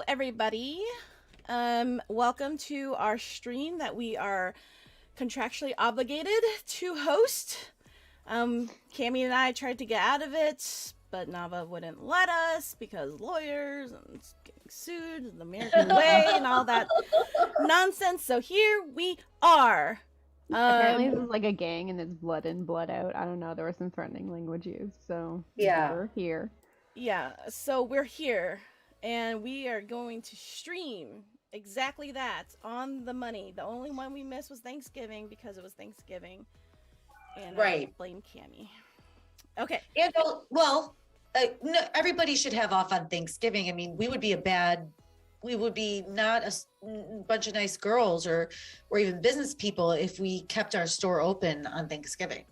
everybody. Welcome to our stream that we are contractually obligated to host. Cammy and I tried to get out of it, but Nava wouldn't let us because lawyers and getting sued the American way and all that nonsense. So here we are. Apparently, this is like a gang and it's blood in, blood out. I don't know. There was some threatening language used, so Yeah. we're here. Yeah, so we're here and we are going to stream exactly that on the money. The only one we missed was Thanksgiving because it was Thanksgiving. And Right. I blame Cammy. Okay. And well, no, everybody should have off on Thanksgiving. I mean, we would be not a bunch of nice girls or even business people if we kept our store open on Thanksgiving.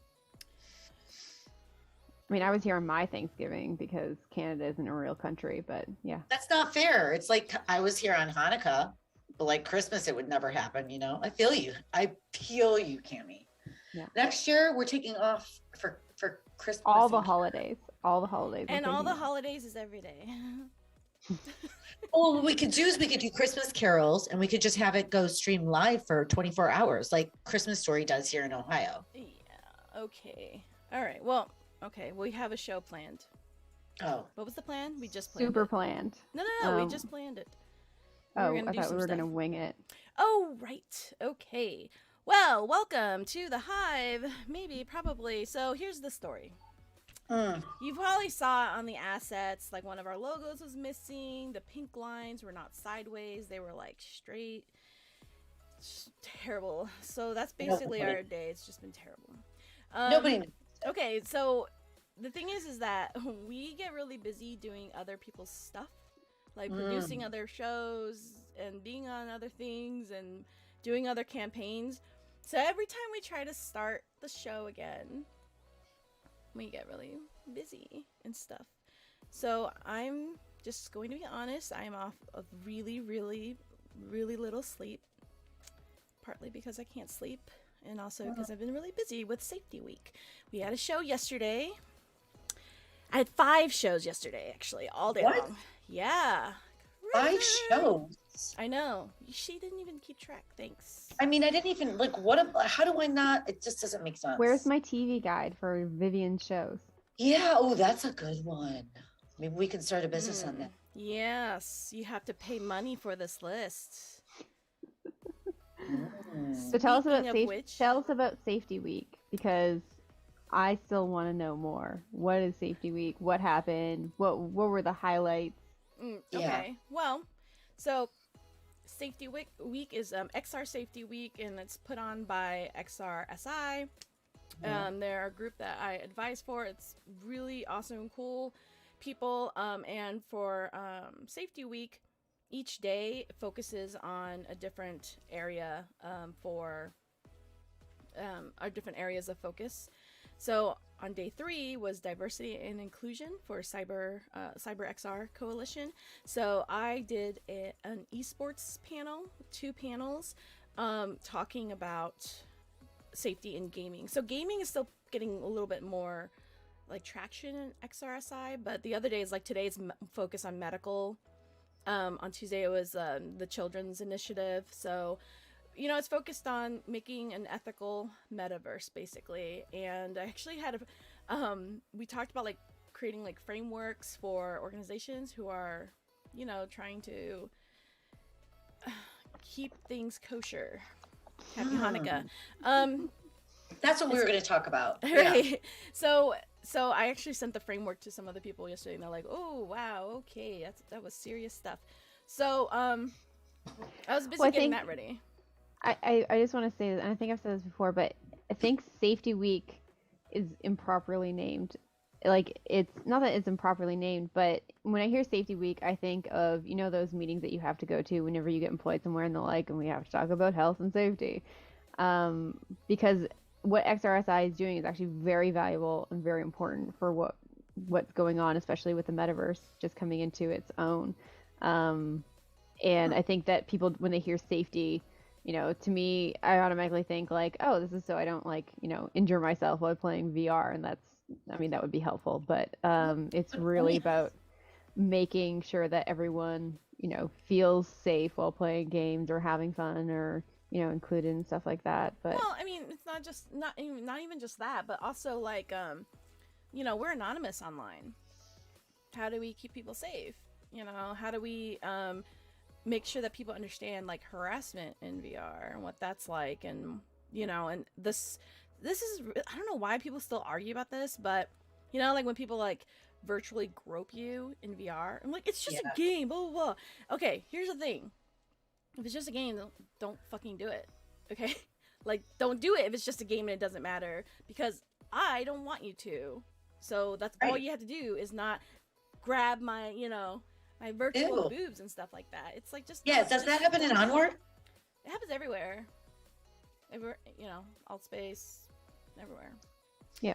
I mean, I was here on my Thanksgiving because Canada isn't a real country, but yeah. That's not fair. It's like I was here on Hanukkah, but like Christmas, it would never happen. I feel you. I feel you, Cammy. Yeah. Next year, we're taking off for Christmas. All the holidays. All the holidays. And all the holidays is every day. Well, what we could do Christmas carols and we could just have it go stream live for 24 hours like Christmas Story does here in Ohio. Yeah, okay. All right, well, okay, we have a show planned. Oh. What was the plan? We just planned Super it. planned. No, we just planned it. I thought we were going to wing it. Oh, right. Okay. Well, welcome to the Hive. Maybe, probably. So here's the story. You probably saw on the assets, like one of our logos was missing. The pink lines were not sideways. They were like straight. Just terrible. So that's basically our day. It's just been terrible. Nobody knows. Okay, so the thing is that we get really busy doing other people's stuff. Like producing other shows and being on other things and doing other campaigns. So every time we try to start the show again, we get really busy and stuff. So I'm just going to be honest, I'm off of really, really, really little sleep. Partly because I can't sleep, and also because I've been really busy with Safety Week. We had a show yesterday. I had 5 shows yesterday, actually, all day long. Yeah. 5 shows? I know. She didn't even keep track. Thanks. I mean, I didn't even, how do I not? It just doesn't make sense. Where's my TV guide for Vivian's shows? Yeah, oh, that's a good one. Maybe we can start a business on that. Yes, you have to pay money for this list. So tell us about Safety Week, because I still want to know more. What is Safety Week? What happened? What were the highlights? Okay. Yeah. Well, so Safety Week is XR Safety Week, and it's put on by XRSI. They're a group that I advise for. It's really awesome, cool people. And for Safety Week, each day focuses on a different area for our different areas of focus. So on day 3 was diversity and inclusion for Cyber XR Coalition. So I did an esports panel, 2 panels, talking about safety in gaming. So gaming is still getting a little bit more like traction in XRSI, but the other days, like today's focus on medical. On Tuesday it was the Children's Initiative. So it's focused on making an ethical metaverse, basically. And I actually had we talked about like creating like frameworks for organizations who are, trying to keep things kosher. Happy Hanukkah. That's what we were going to talk about. Right. Yeah. So I actually sent the framework to some other people yesterday, and they're like, "Oh, wow, okay, that was serious stuff." So I was busy getting that ready. I just want to say this, and I think I've said this before, but I think Safety Week is improperly named. Like, it's not that it's improperly named, but when I hear Safety Week, I think of, those meetings that you have to go to whenever you get employed somewhere and the like, and we have to talk about health and safety. Because what XRSI is doing is actually very valuable and very important for what's going on, especially with the metaverse just coming into its own. And I think that people, when they hear safety, to me, I automatically think like, oh, this is so I don't injure myself while playing VR, and that would be helpful. But it's really about making sure that everyone, feels safe while playing games or having fun or, included and stuff like that. But Well, I mean, it's not even just that, but also like we're anonymous online. How do we keep people safe? How do we make sure that people understand like harassment in VR and what that's like, and and this is, I don't know why people still argue about this, but like when people like virtually grope you in VR, I'm like, it's just a Yeah. game, blah blah blah. Okay, here's the thing: if it's just a game, don't fucking do it. Okay, like don't do it if it's just a game and it doesn't matter, because I don't want you to. So that's all Right. you have to do is not grab my my virtual Ew. boobs and stuff like that. It's like just Yeah, does that happen in Onward? It happens everywhere. Everywhere, alt space, everywhere. yeah.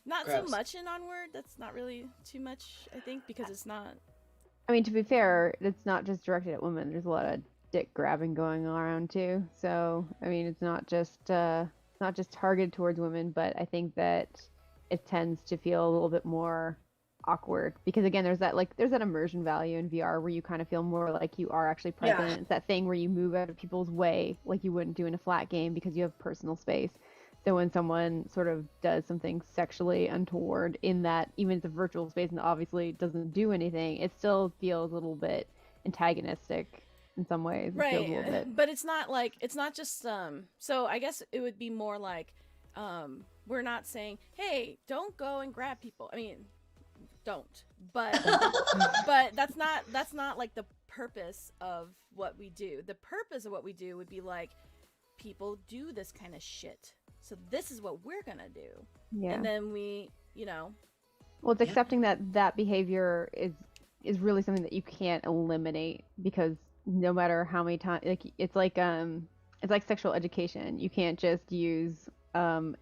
Not Gross. so much in Onward. That's not really too much, I think, because it's not. I mean, to be fair, it's not just directed at women. There's a lot of dick grabbing going around too. So, I mean, it's not just targeted towards women, but I think that it tends to feel a little bit more awkward because again, there's that immersion value in VR where you kind of feel more like you are actually present. Yeah. It's that thing where you move out of people's way like you wouldn't do in a flat game because you have personal space. So when someone sort of does something sexually untoward in that, even if it's a virtual space and obviously doesn't do anything, it still feels a little bit antagonistic in some ways. It feels a little Right, bit. but it's not just so I guess it would be more like we're not saying, hey, don't go and grab people. I mean, don't, but but that's not like the purpose of what we do. The purpose of what we do would be like, people do this kind of shit, so this is what we're gonna do. Yeah. And then we Well, it's Yeah. accepting that behavior is really something that you can't eliminate because no matter how many times, like it's like sexual education. You can't just use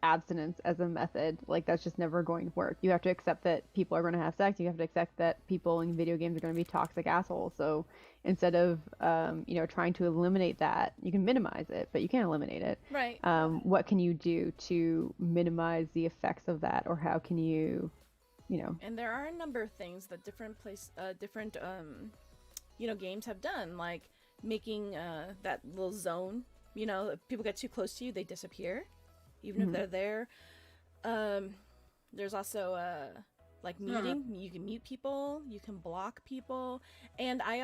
abstinence as a method. Like that's just never going to work. You have to accept that people are going to have sex. You have to accept that people in video games are going to be toxic assholes. So instead of trying to eliminate that, you can minimize it, but you can't eliminate it. right. What can you do to minimize the effects of that, or how can And there are a number of things that different games have done, like making that little zone. If people get too close to you, they disappear, even if they're there. There's also like muting. You can mute people, you can block people, and I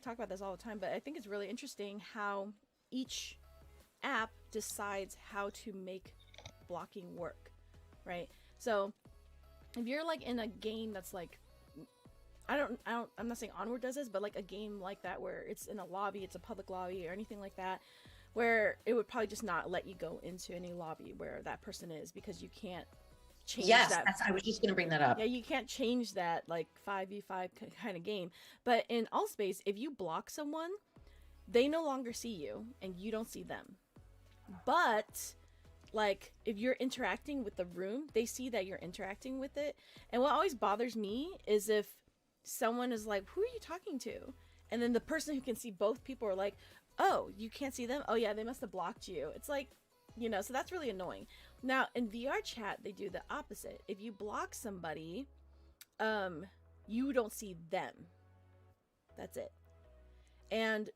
talk about this all the time, but I think it's really interesting how each app decides how to make blocking work, right? So if you're like in a game that's like, I'm not saying Onward does this, but like a game like that where it's in a lobby, it's a public lobby or anything like that, where it would probably just not let you go into any lobby where that person is because you can't change Yes, that. I was just going to bring that up. Yeah, you can't change that like 5v5 kind of game. But in Allspace, if you block someone, they no longer see you and you don't see them. But like if you're interacting with the room, they see that you're interacting with it. And what always bothers me is if someone is like, who are you talking to? And then the person who can see both people are like, oh, you can't see them? Oh yeah, they must have blocked you. It's like, so that's really annoying. Now in VR chat, they do the opposite. If you block somebody, you don't see them. That's it. And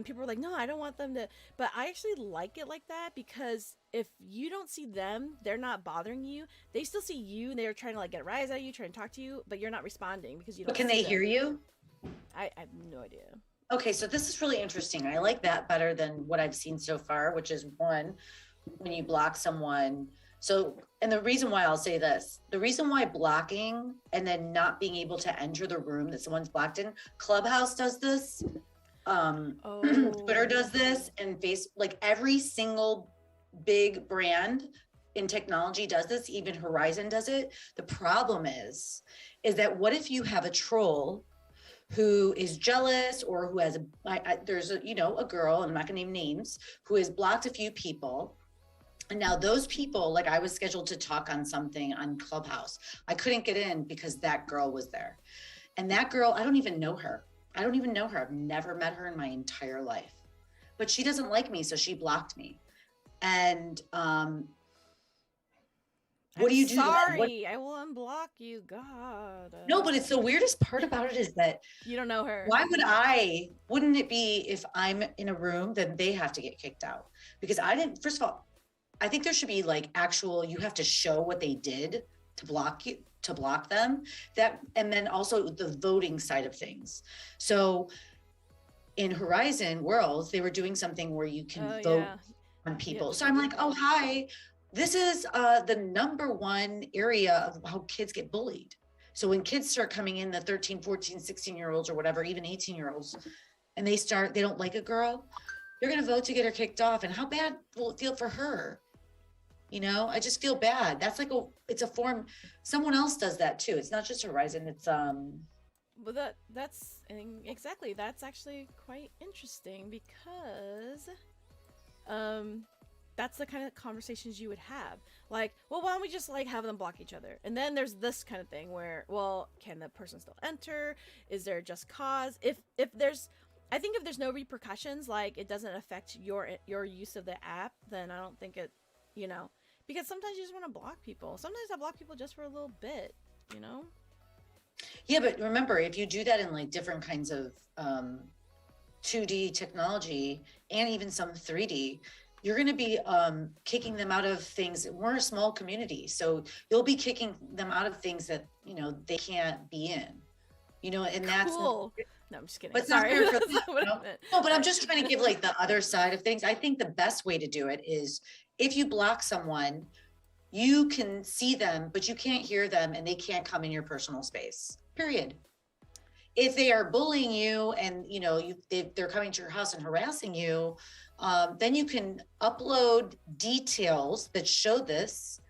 people were like, no, I don't want them to, but I actually like it like that because if you don't see them, they're not bothering you. They still see you and they're trying to like get a rise out of you, trying to talk to you, but you're not responding because you don't But can see they them. hear you? I have no idea. Okay, so this is really interesting. I like that better than what I've seen so far, which is one, when you block someone. So, and the reason why I'll say this, the reason why blocking and then not being able to enter the room that someone's blocked in, Clubhouse does this, Twitter does this, and like every single big brand in technology does this, even Horizon does it. The problem is that what if you have a troll who is jealous or who has there's a girl, I'm not gonna name names, who has blocked a few people. And now those people, like I was scheduled to talk on something on Clubhouse. I couldn't get in because that girl was there. And that girl, I don't even know her. I've never met her in my entire life. But she doesn't like me, so she blocked me. And What do you do then? Sorry, I will unblock you. God. No, but it's the weirdest part about it is that You don't know her. why wouldn't it be if I'm in a room, then they have to get kicked out? Because first of all, I think there should be like you have to show what they did to block them. And then also the voting side of things. So in Horizon Worlds, they were doing something where you can vote on people. Yeah. So I'm like, oh, hi. This is the number one area of how kids get bullied. So when kids start coming in, the 13, 14, 16-year-olds or whatever, even 18-year-olds, and they don't like a girl, they're going to vote to get her kicked off. And how bad will it feel for her? You know, I just feel bad. That's like it's a form. Someone else does that too. It's not just Horizon. It's Well, that's exactly. That's actually quite interesting because, that's the kind of conversations you would have. Like, well, why don't we just like have them block each other? And then there's this kind of thing where, well, can the person still enter? Is there just cause? If there's, I think if there's no repercussions, like it doesn't affect your use of the app, then I don't think it, you know, because sometimes you just want to block people. Sometimes I block people just for a little bit, you know. Yeah, but remember, if you do that in like different kinds of 2D technology and even some 3D, you're going to be kicking them out of things. We're a small community, so you'll be kicking them out of things that, you know, they can't be in, you know, and that's cool. No, I'm just kidding. But Sorry. not fair for That's not what I them, meant. no, but I'm just trying to give like the other side of things. I think the best way to do it is if you block someone, you can see them, but you can't hear them and they can't come in your personal space, period. If they are bullying you and, you know, they're coming to your house and harassing you, then you can upload details that show this,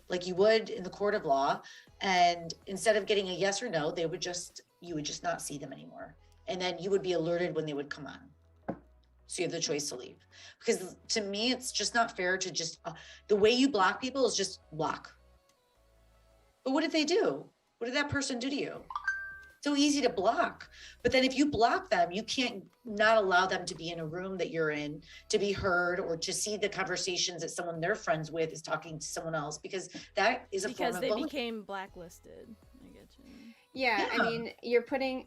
like you would in the court of law. And instead of getting a yes or no, you would just not see them anymore. And then you would be alerted when they would come on. So you have the choice to leave. Because to me, it's just not fair to just, the way you block people is just block. But what did they do? What did that person do to you? So easy to block. But then if you block them, you can't not allow them to be in a room that you're in, to be heard, or to see the conversations that someone they're friends with is talking to someone else, because that is a form of because they bullying. became blacklisted. I get you. Yeah, I mean, you're putting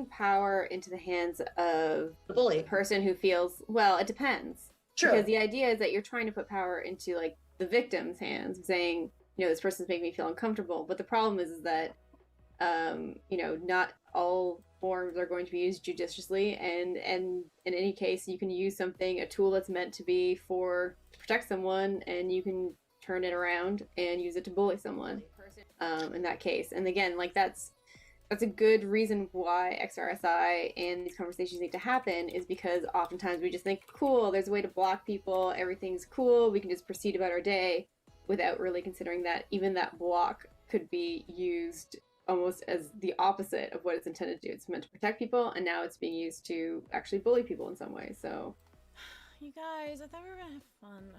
power into the hands of The bully. the person who feels, well, it depends. True. Because the idea is that you're trying to put power into like the victim's hands, saying, you know, this person's making me feel uncomfortable. But the problem is that you know, not all forms are going to be used judiciously, and in any case, you can use a tool that's meant to be to protect someone, and you can turn it around and use it to bully someone. In that case, and again, like that's a good reason why XRSI and these conversations need to happen, is because oftentimes we just think, cool, there's a way to block people, everything's cool, we can just proceed about our day, without really considering that even that block could be used almost as the opposite of what it's intended to do. It's meant to protect people, and now it's being used to actually bully people in some way. So, You guys, I thought we were gonna have fun.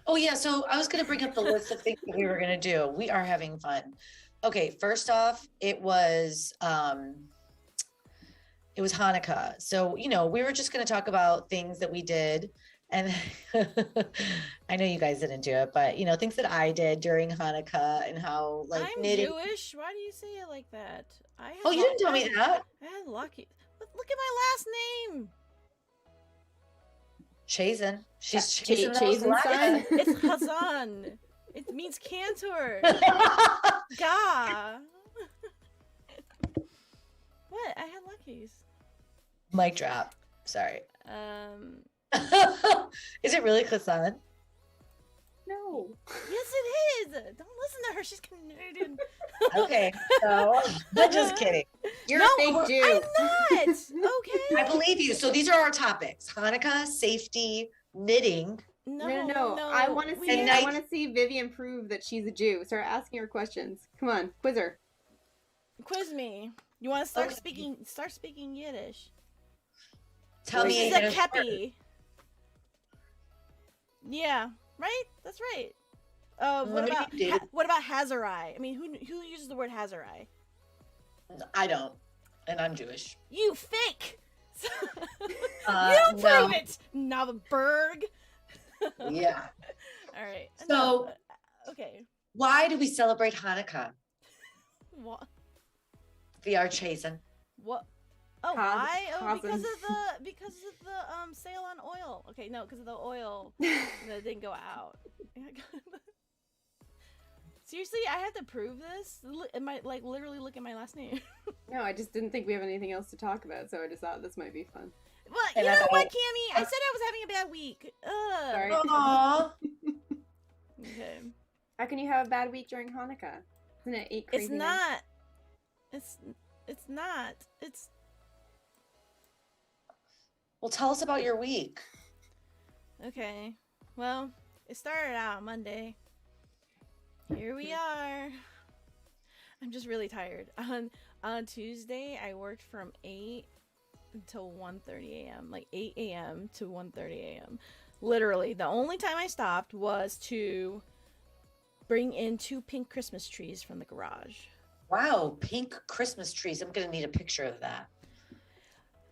Oh yeah, so I was going to bring up the list of things that we were going to do. We are having fun. Okay, first off, it was Hanukkah. So, you know, we were just going to talk about things that we did. And I know you guys didn't do it, but, you know, things that I did during Hanukkah and how, like, I'm knitting. Jewish. Why do you say it like that? Oh, you didn't tell me that. I had lucky. Look at my last name. Chazen. She's Chazen Chazen. son. It's Hazan. It means cantor. Gah. What? I had luckies. Mic drop. Sorry. Um. Is it really Hassan? no. Yes, it is. Don't listen to her. She's Canadian. Okay, so I'm just kidding. You're No, a fake Jew. I'm not. Okay. I believe you. So these are our topics: Hanukkah, safety, knitting. No. I want to we- see. And I night- want to see Vivian prove that she's a Jew. Start asking her questions. Come on, quiz her. Quiz me. You want to start Okay. speaking? Start speaking Yiddish. Tell This me. is a Yiddish word. kepi. Yeah, right. That's right. Let me do it. What about Hazarai? I mean, who uses the word Hazarai? I don't, and I'm Jewish. You fake. No. Prove it, Navah Berg. Yeah. All right. So- okay. Why do we celebrate Hanukkah? What? VR chasing. What? Oh, Cause- why? Oh, causing- because of the sale on oil. Okay, no, because of the oil that didn't go out. Seriously, I had to prove this. Literally look at my last name. No, I just didn't think we have anything else to talk about, so I just thought this might be fun. Well, And you I know what, thought- Cammy? I said I was having a bad week. Ugh. Sorry. Aww. Okay. How can you have a bad week during Hanukkah? Isn't it 8 crazy It's nights? not. It's not. It's Well, tell us about your week. okay. Well, it started out Monday. Here we are. I'm just really tired. On Tuesday, I worked from 8 until 1:30 a.m. Like 8 a.m. to 1:30 a.m. Literally, the only time I stopped was to bring in 2 pink Christmas trees from the garage. Wow, pink Christmas trees. I'm gonna need a picture of that.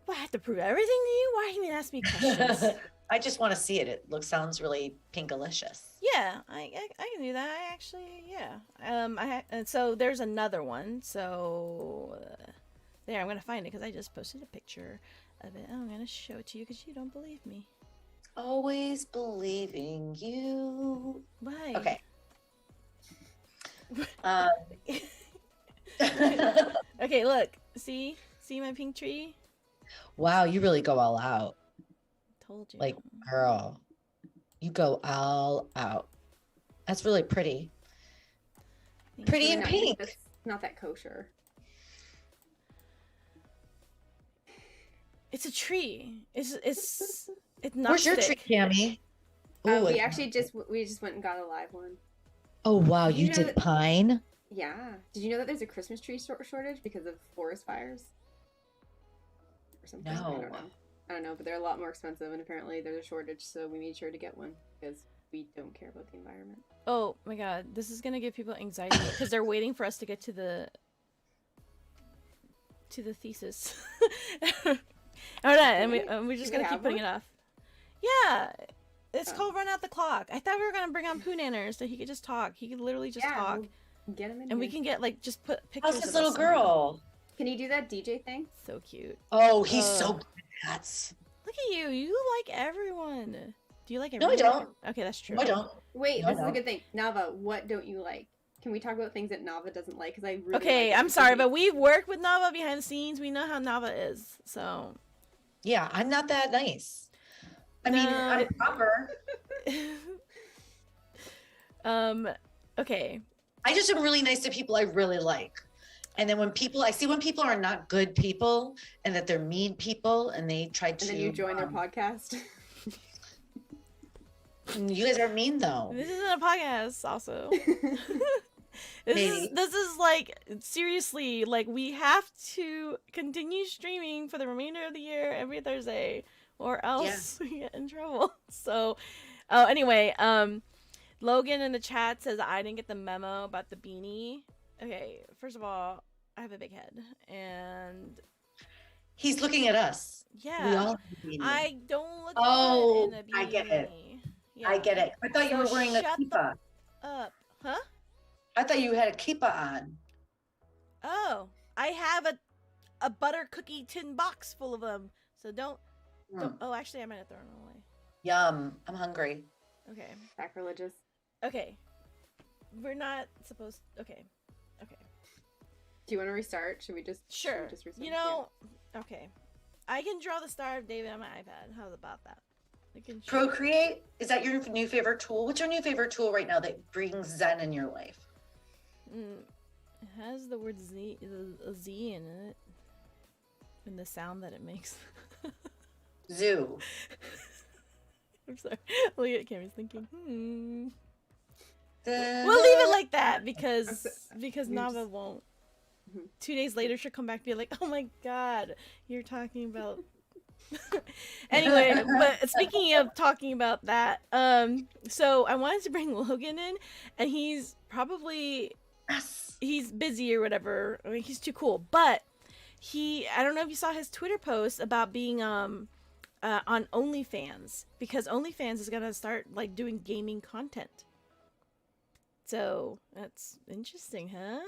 Well, I have to prove everything to you? Why even ask me questions? I just want to see it. It sounds really pinkalicious. Yeah, I can do that. I actually, yeah. And so there's another one. So there, I'm gonna find it because I just posted a picture of it. I'm gonna show it to you because you don't believe me. Always believing you. Why? Okay. Okay, look. See my pink tree? Wow, you really go all out. Told you. Like, girl, you go all out. That's really pretty. Thank Pretty you. and Not- pink. That's not that kosher. It's a tree. It's not. Where's your tree, Cammy? Ooh, We actually just went and got a live one. oh wow, Did you you know did that- pine? Yeah. Did you know that there's a Christmas tree shortage because of forest fires? Or something? No. I don't know, but they're a lot more expensive, and apparently there's a shortage, so we made sure to get one because we don't care about the environment. Oh my god, this is gonna give people anxiety because they're waiting for us to get to the thesis. Or not, and we're just Do we gonna keep have putting one? it off. Yeah, it's Oh. called Run Out the Clock. I thought we were gonna bring on Pooh Nanners so he could just talk. He could literally just talk, we'll get him in and we here. can get like just put pictures. How's this of little us. girl? Can you do that DJ thing? So cute. Oh, he's so Uh, good at that. Look at you. You like everyone. Do you like No, I everyone? don't. Okay, that's true. No, I don't. Wait, No, this is no. a good thing. Nava, what don't you like? Can we talk about things that Nava doesn't like? Because I really Okay, like I'm it. sorry, but we've worked with Nava behind the scenes. We know how Nava is. So Yeah, I'm not that nice. I mean, No. I'm proper. Okay. I just am really nice to people I really like. And then when people are not good people and that they're mean people and they try to And then you join their podcast. You guys are mean though. This isn't a podcast, also. Maybe. This is like seriously, like we have to continue streaming for the remainder of the year every Thursday, or else we get in trouble. So, oh, anyway, Logan in the chat says I didn't get the memo about the beanie. Okay, first of all, I have a big head, and He's looking at us. yeah, We all have a beanie. I don't look Oh, good in a beanie. I get it. Yeah. I get it. I thought you So were wearing a shut the- kippah. Up, huh? I thought you had a kippah on. Oh, I have a butter cookie tin box full of them. So don't. Oh, actually, I might have thrown them away. Yum. I'm hungry. Okay. Sacrilegious. Okay. We're not supposed. Okay. Okay. Do you want to restart? Should we just should we Sure. just restart? You know. Okay. I can draw the Star of David on my iPad. How's about that? I can. Procreate? Is that your new favorite tool? What's your new favorite tool right now that brings Zen in your life? It has the word Z, a Z in it, and the sound that it makes. Zoo. I'm sorry. Look at Cammy's thinking. We'll The- leave it like that because we Nava just- won't. Mhm. 2 days later, she'll come back and be like, "Oh my god, you're talking about." Anyway, but speaking of talking about that, so I wanted to bring Logan in, and he's probably Yes. he's busy or whatever. I mean, he's too cool, but I don't know if you saw his Twitter post about being on OnlyFans, because OnlyFans is gonna start like doing gaming content. So that's interesting, huh?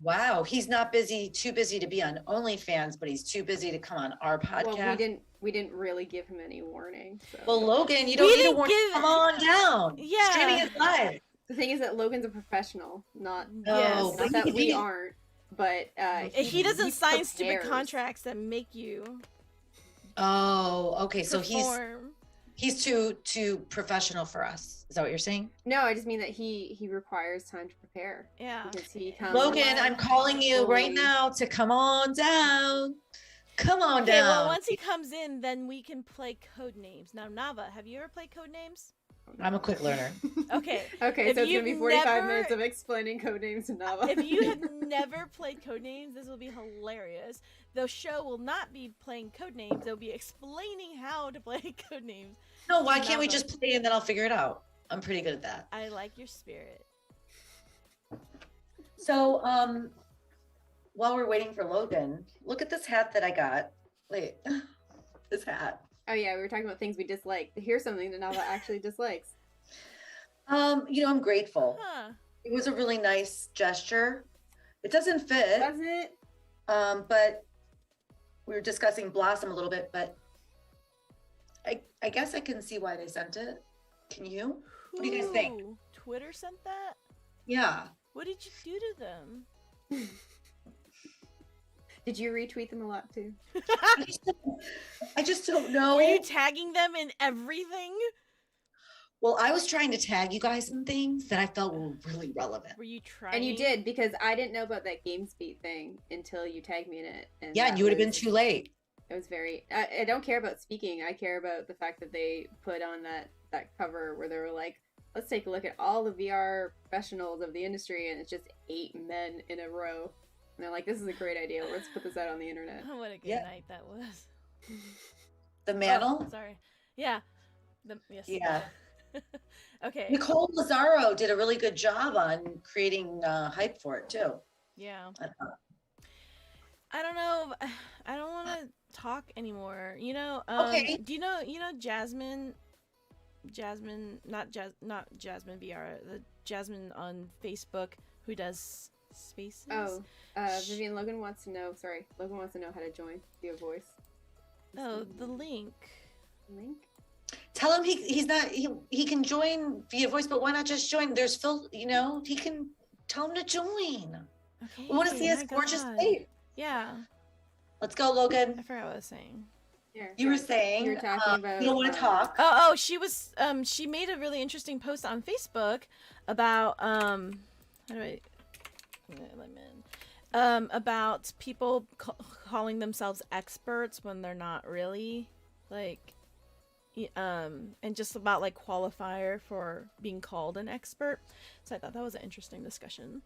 Wow, he's not too busy to be on OnlyFans, but he's too busy to come on our podcast. Well, we didn't really give him any warning. So. Well, Logan, you We don't need a didn't warning. give- Come on down. Yeah. Streaming is live. The thing is that Logan's a professional, not Yes. but not that he- we aren't, but He doesn't sign stupid prepares. contracts that make you Oh, okay. So perform. he's too professional for us. Is that what you're saying? No, I just mean that he requires time to prepare. Yeah. Because he comes Logan, I'm calling you right fully- now to come on down. Come on Okay, down. well, once he comes in, then we can play code names. Now, Nava, have you ever played code names? I'm a quick learner. Okay. Okay, If so it's you've gonna be 45 never- minutes of explaining code names to Nava. If you have never played code names, this will be hilarious. The show will not be playing code names; they'll be explaining how to play code names. No, why can't we Nava. just play and then I'll figure it out? I'm pretty good at that. I like your spirit. So, while we're waiting for Logan, look at this hat that I got. Wait, this hat. Oh yeah, we were talking about things we dislike. Here's something that Nava actually dislikes. I'm grateful. Huh. It was a really nice gesture. It doesn't fit. Doesn't it? But we were discussing Blossom a little bit, but I guess I can see why they sent it. Can you? What do you guys think? Ooh, Twitter sent that? Yeah. What did you do to them? Did you retweet them a lot too? I just don't know. Were you tagging them in everything? Well, I was trying to tag you guys in things that I felt were really relevant. Were you trying? And you did, because I didn't know about that GameSpeed thing until you tagged me in it. And Yeah, and that you would have been was- too late. It was very. I don't care about speaking. I care about the fact that they put on that cover where they were like, "Let's take a look at all the VR professionals of the industry," and it's just 8 men in a row. And they're like, "This is a great idea. Let's put this out on the internet." What a good Yeah. night that was. The mantle. Oh, sorry. Yeah. Yes. Yeah. Okay. Nicole Lazaro did a really good job on creating hype for it too. Yeah. I thought. I don't know. I don't want to talk anymore. You know. Okay. Do you know Jasmine? Not Jasmine VR. The Jasmine on Facebook who does spaces. Oh, Vivian, Logan wants to know. Sorry, Logan wants to know how to join via voice. Oh, the link. Link. Tell him he can join via voice, but why not just join? There's Phil, he can tell him to join. Okay. We want to see his my gorgeous God. face. Yeah. Let's go, Logan. I forgot what I was saying. Here, You were here. saying You were talking about. you don't want to talk. Oh, she was. She made a really interesting post on Facebook about How do I let me in? About people calling themselves experts when they're not really, like, and just about like qualifier for being called an expert. So I thought that was an interesting discussion.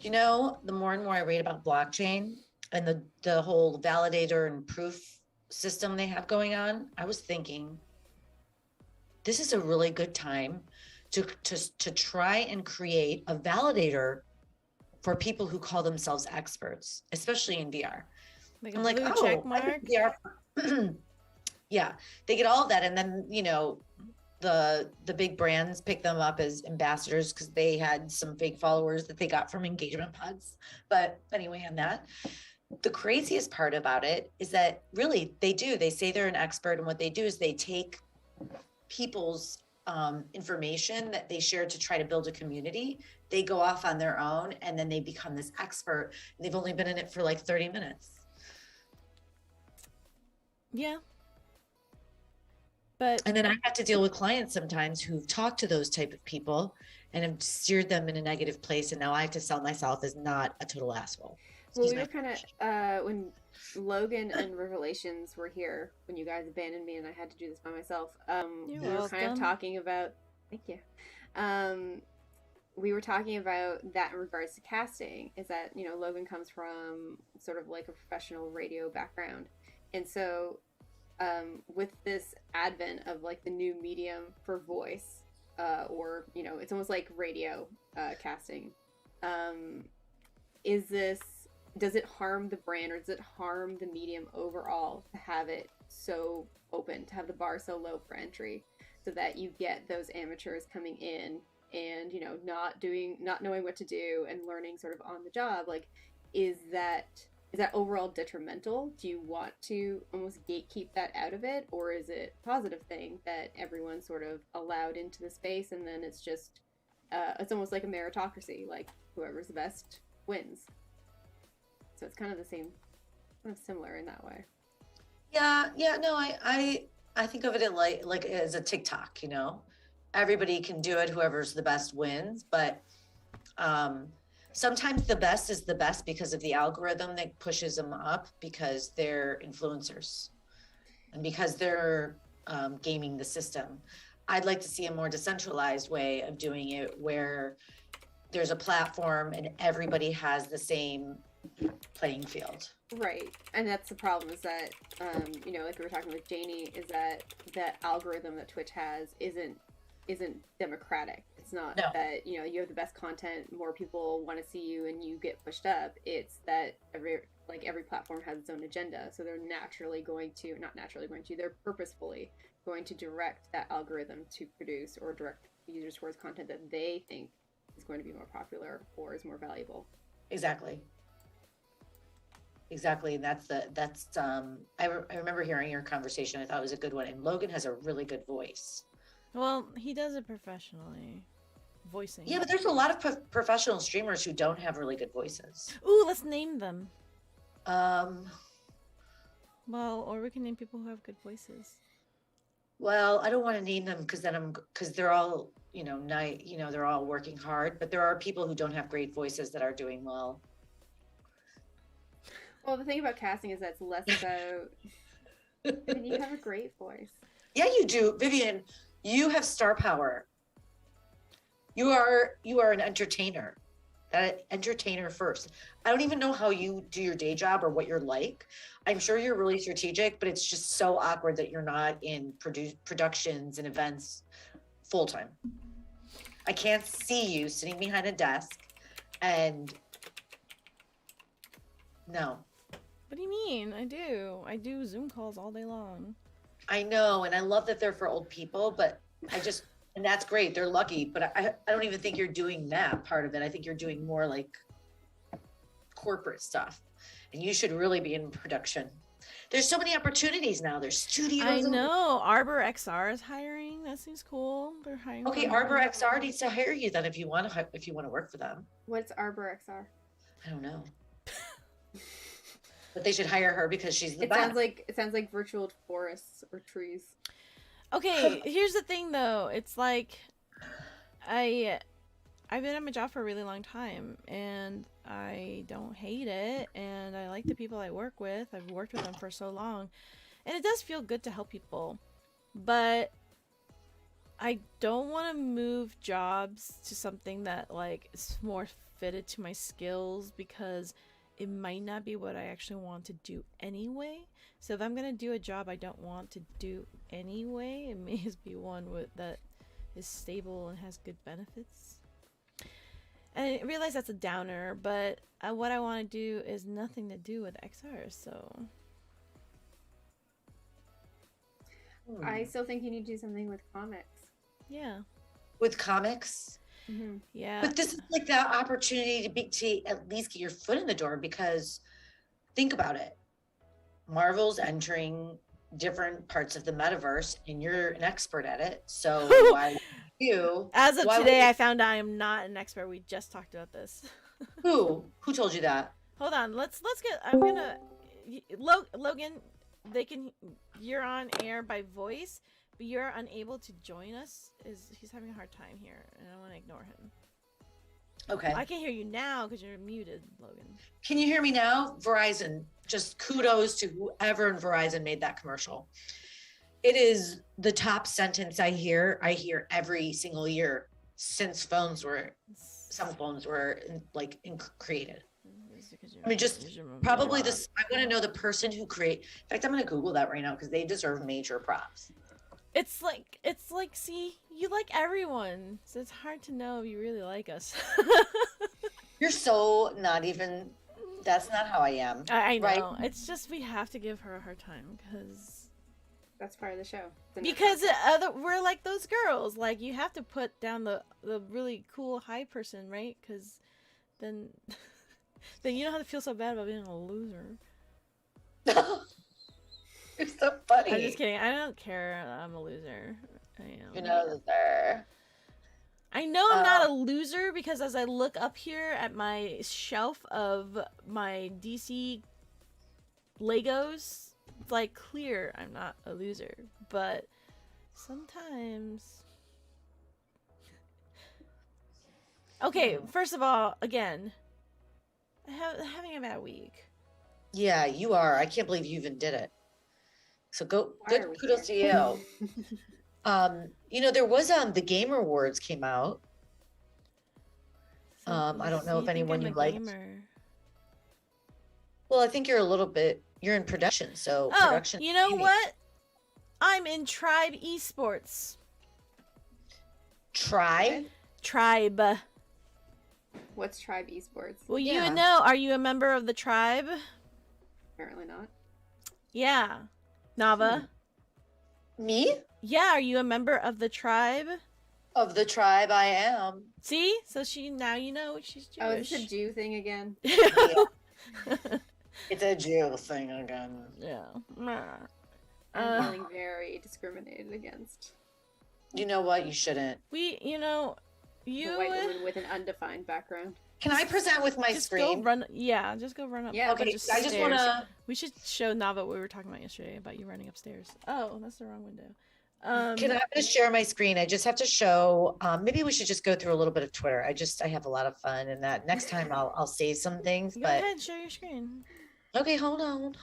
The more and more I read about blockchain and the whole validator and proof system they have going on, I was thinking this is a really good time to try and create a validator for people who call themselves experts, especially in VR. Like a I'm like, blue oh, check I mark. think VR. Yeah, they get all of that, and then the big brands pick them up as ambassadors because they had some fake followers that they got from engagement pods. But anyway, on that, the craziest part about it is that really they say they're an expert, and what they do is they take people's information that they share to try to build a community. They go off on their own, and then they become this expert. And they've only been in it for like 30 minutes. Yeah. But And then I have to deal with clients sometimes who've talked to those type of people and have steered them in a negative place. And now I have to sell myself as not a total asshole. Well, Excuse we my were kind of when Logan and Revelations were here when you guys abandoned me and I had to do this by myself. You're We were kind of welcome. talking about. Thank you. We were talking about that in regards to casting. Is that Logan comes from sort of like a professional radio background, and so with this advent of like the new medium for voice, or it's almost like radio casting. Does it harm the brand, or does it harm the medium overall to have it so open, to have the bar so low for entry, so that you get those amateurs coming in and not knowing what to do and learning sort of on the job, like is that overall detrimental? Do you want to almost gatekeep that out of it, or is it a positive thing that everyone's sort of allowed into the space, and then it's just it's almost like a meritocracy, like whoever's the best wins. So it's kind of the same, kind of similar in that way. Yeah, no, I think of it like as a TikTok, you know. Everybody can do it, whoever's the best wins, but sometimes the best is the best because of the algorithm that pushes them up because they're influencers and because they're gaming the system. I'd like to see a more decentralized way of doing it where there's a platform and everybody has the same playing field. Right. And that's the problem, is that like we were talking with Janie, is that that algorithm that Twitch has isn't democratic. It's not that you have the best content, more people want to see you and you get pushed up. It's that every platform has its own agenda, so they're they're purposefully going to direct that algorithm to produce or direct users towards content that they think is going to be more popular or is more valuable. Exactly. And I remember hearing your conversation. I thought it was a good one, and Logan has a really good voice. Well, he does it professionally, voicing. Yeah, but there's a lot of professional streamers who don't have really good voices. Ooh, let's name them. Well, or we can name people who have good voices. Well, I don't want to name them because they're all, they're all working hard, but there are people who don't have great voices that are doing well. Well, the thing about casting is that it's less about. I mean, you have a great voice. Yeah, you do, Vivian. You have star power. You are an entertainer. That entertainer first. I don't even know how you do your day job or what you're like. I'm sure you're really strategic, but it's just so awkward that you're not in productions and events full time. I can't see you sitting behind a desk and no. What do you mean? I do Zoom calls all day long. I know, and I love that they're for old people, but and that's great. They're lucky, but I don't even think you're doing that part of it. I think you're doing more like corporate stuff, and you should really be in production. There's so many opportunities now. There's studios. I know. Arbor XR is hiring. That seems cool. They're hiring. Okay, Arbor XR needs to hire you then if you want to work for them. What's Arbor XR? I don't know. But they should hire her because she's the best. It sounds like virtual forests or trees. Okay, here's the thing though. It's like I've been at my job for a really long time and I don't hate it and I like the people I work with. I've worked with them for so long. And it does feel good to help people. But I don't want to move jobs to something that like is more fitted to my skills because it might not be what I actually want to do anyway. So if I'm gonna do a job I don't want to do anyway, it may just be one that is stable and has good benefits. And I realize that's a downer, but what I want to do is nothing to do with XR, so... I still think you need to do something with comics. Yeah. With comics? Mm-hmm. Yeah. But this is like that opportunity to at least get your foot in the door, because think about it. Marvel's entering different parts of the metaverse and you're an expert at it. So why you? As of today, I found I am not an expert. We just talked about this. Who told you that? Hold on. Let's get, Logan, you're on air by voice, but you're unable to join us. He's having a hard time here, and I want to ignore him. Okay. I can hear you now because you're muted, Logan. Can you hear me now? Verizon, just kudos to whoever in Verizon made that commercial. It is the top sentence I hear every single year since some phones were created. I mean, just probably this, I want to know the person who in fact, I'm going to Google that right now because they deserve major props. It's like, see, you like everyone, so it's hard to know if you really like us. You're so that's not how I am. I know. Right? It's just we have to give her a hard time because That's part of the show. It's in the Because contract. we're like those girls. Like, you have to put down the really cool high person, right? Because then then you don't have to feel so bad about being a loser. You're so funny. I'm just kidding. I don't care. I'm a loser. I am. You're not a loser. I know I'm not a loser because as I look up here at my shelf of my DC Legos, it's like clear I'm not a loser. But sometimes. Okay, first of all, again, having a bad week. Yeah, you are. I can't believe you even did it. So Why are we kudos to you. There was the Game Awards came out. I don't know if anyone you liked. Well, I think you're in production, so Oh, production. you know maybe. what? I'm in Tribe Esports. Tribe? Tribe. What's Tribe Esports? Well, Yeah. you know, are you a member of the tribe? Apparently not. Yeah. Nava? Me? Yeah, are you a member of the tribe? Of the tribe, I am. See? So now you know she's Jewish. Oh, is this a Jew thing again? Yeah. It's a Jew thing again. Yeah. I'm feeling very discriminated against. You know what? You shouldn't. The white woman with an undefined background. Can I present with my just screen? just go run up. Yeah. a bunch Okay, of I just stairs. want to. We should show Nava what we were talking about yesterday about you running upstairs. Oh, that's the wrong window. I'm going to share my screen. I just have to show. Maybe we should just go through a little bit of Twitter. I have a lot of fun, and that next time I'll say some things. Go But ahead, share your screen. okay, hold on.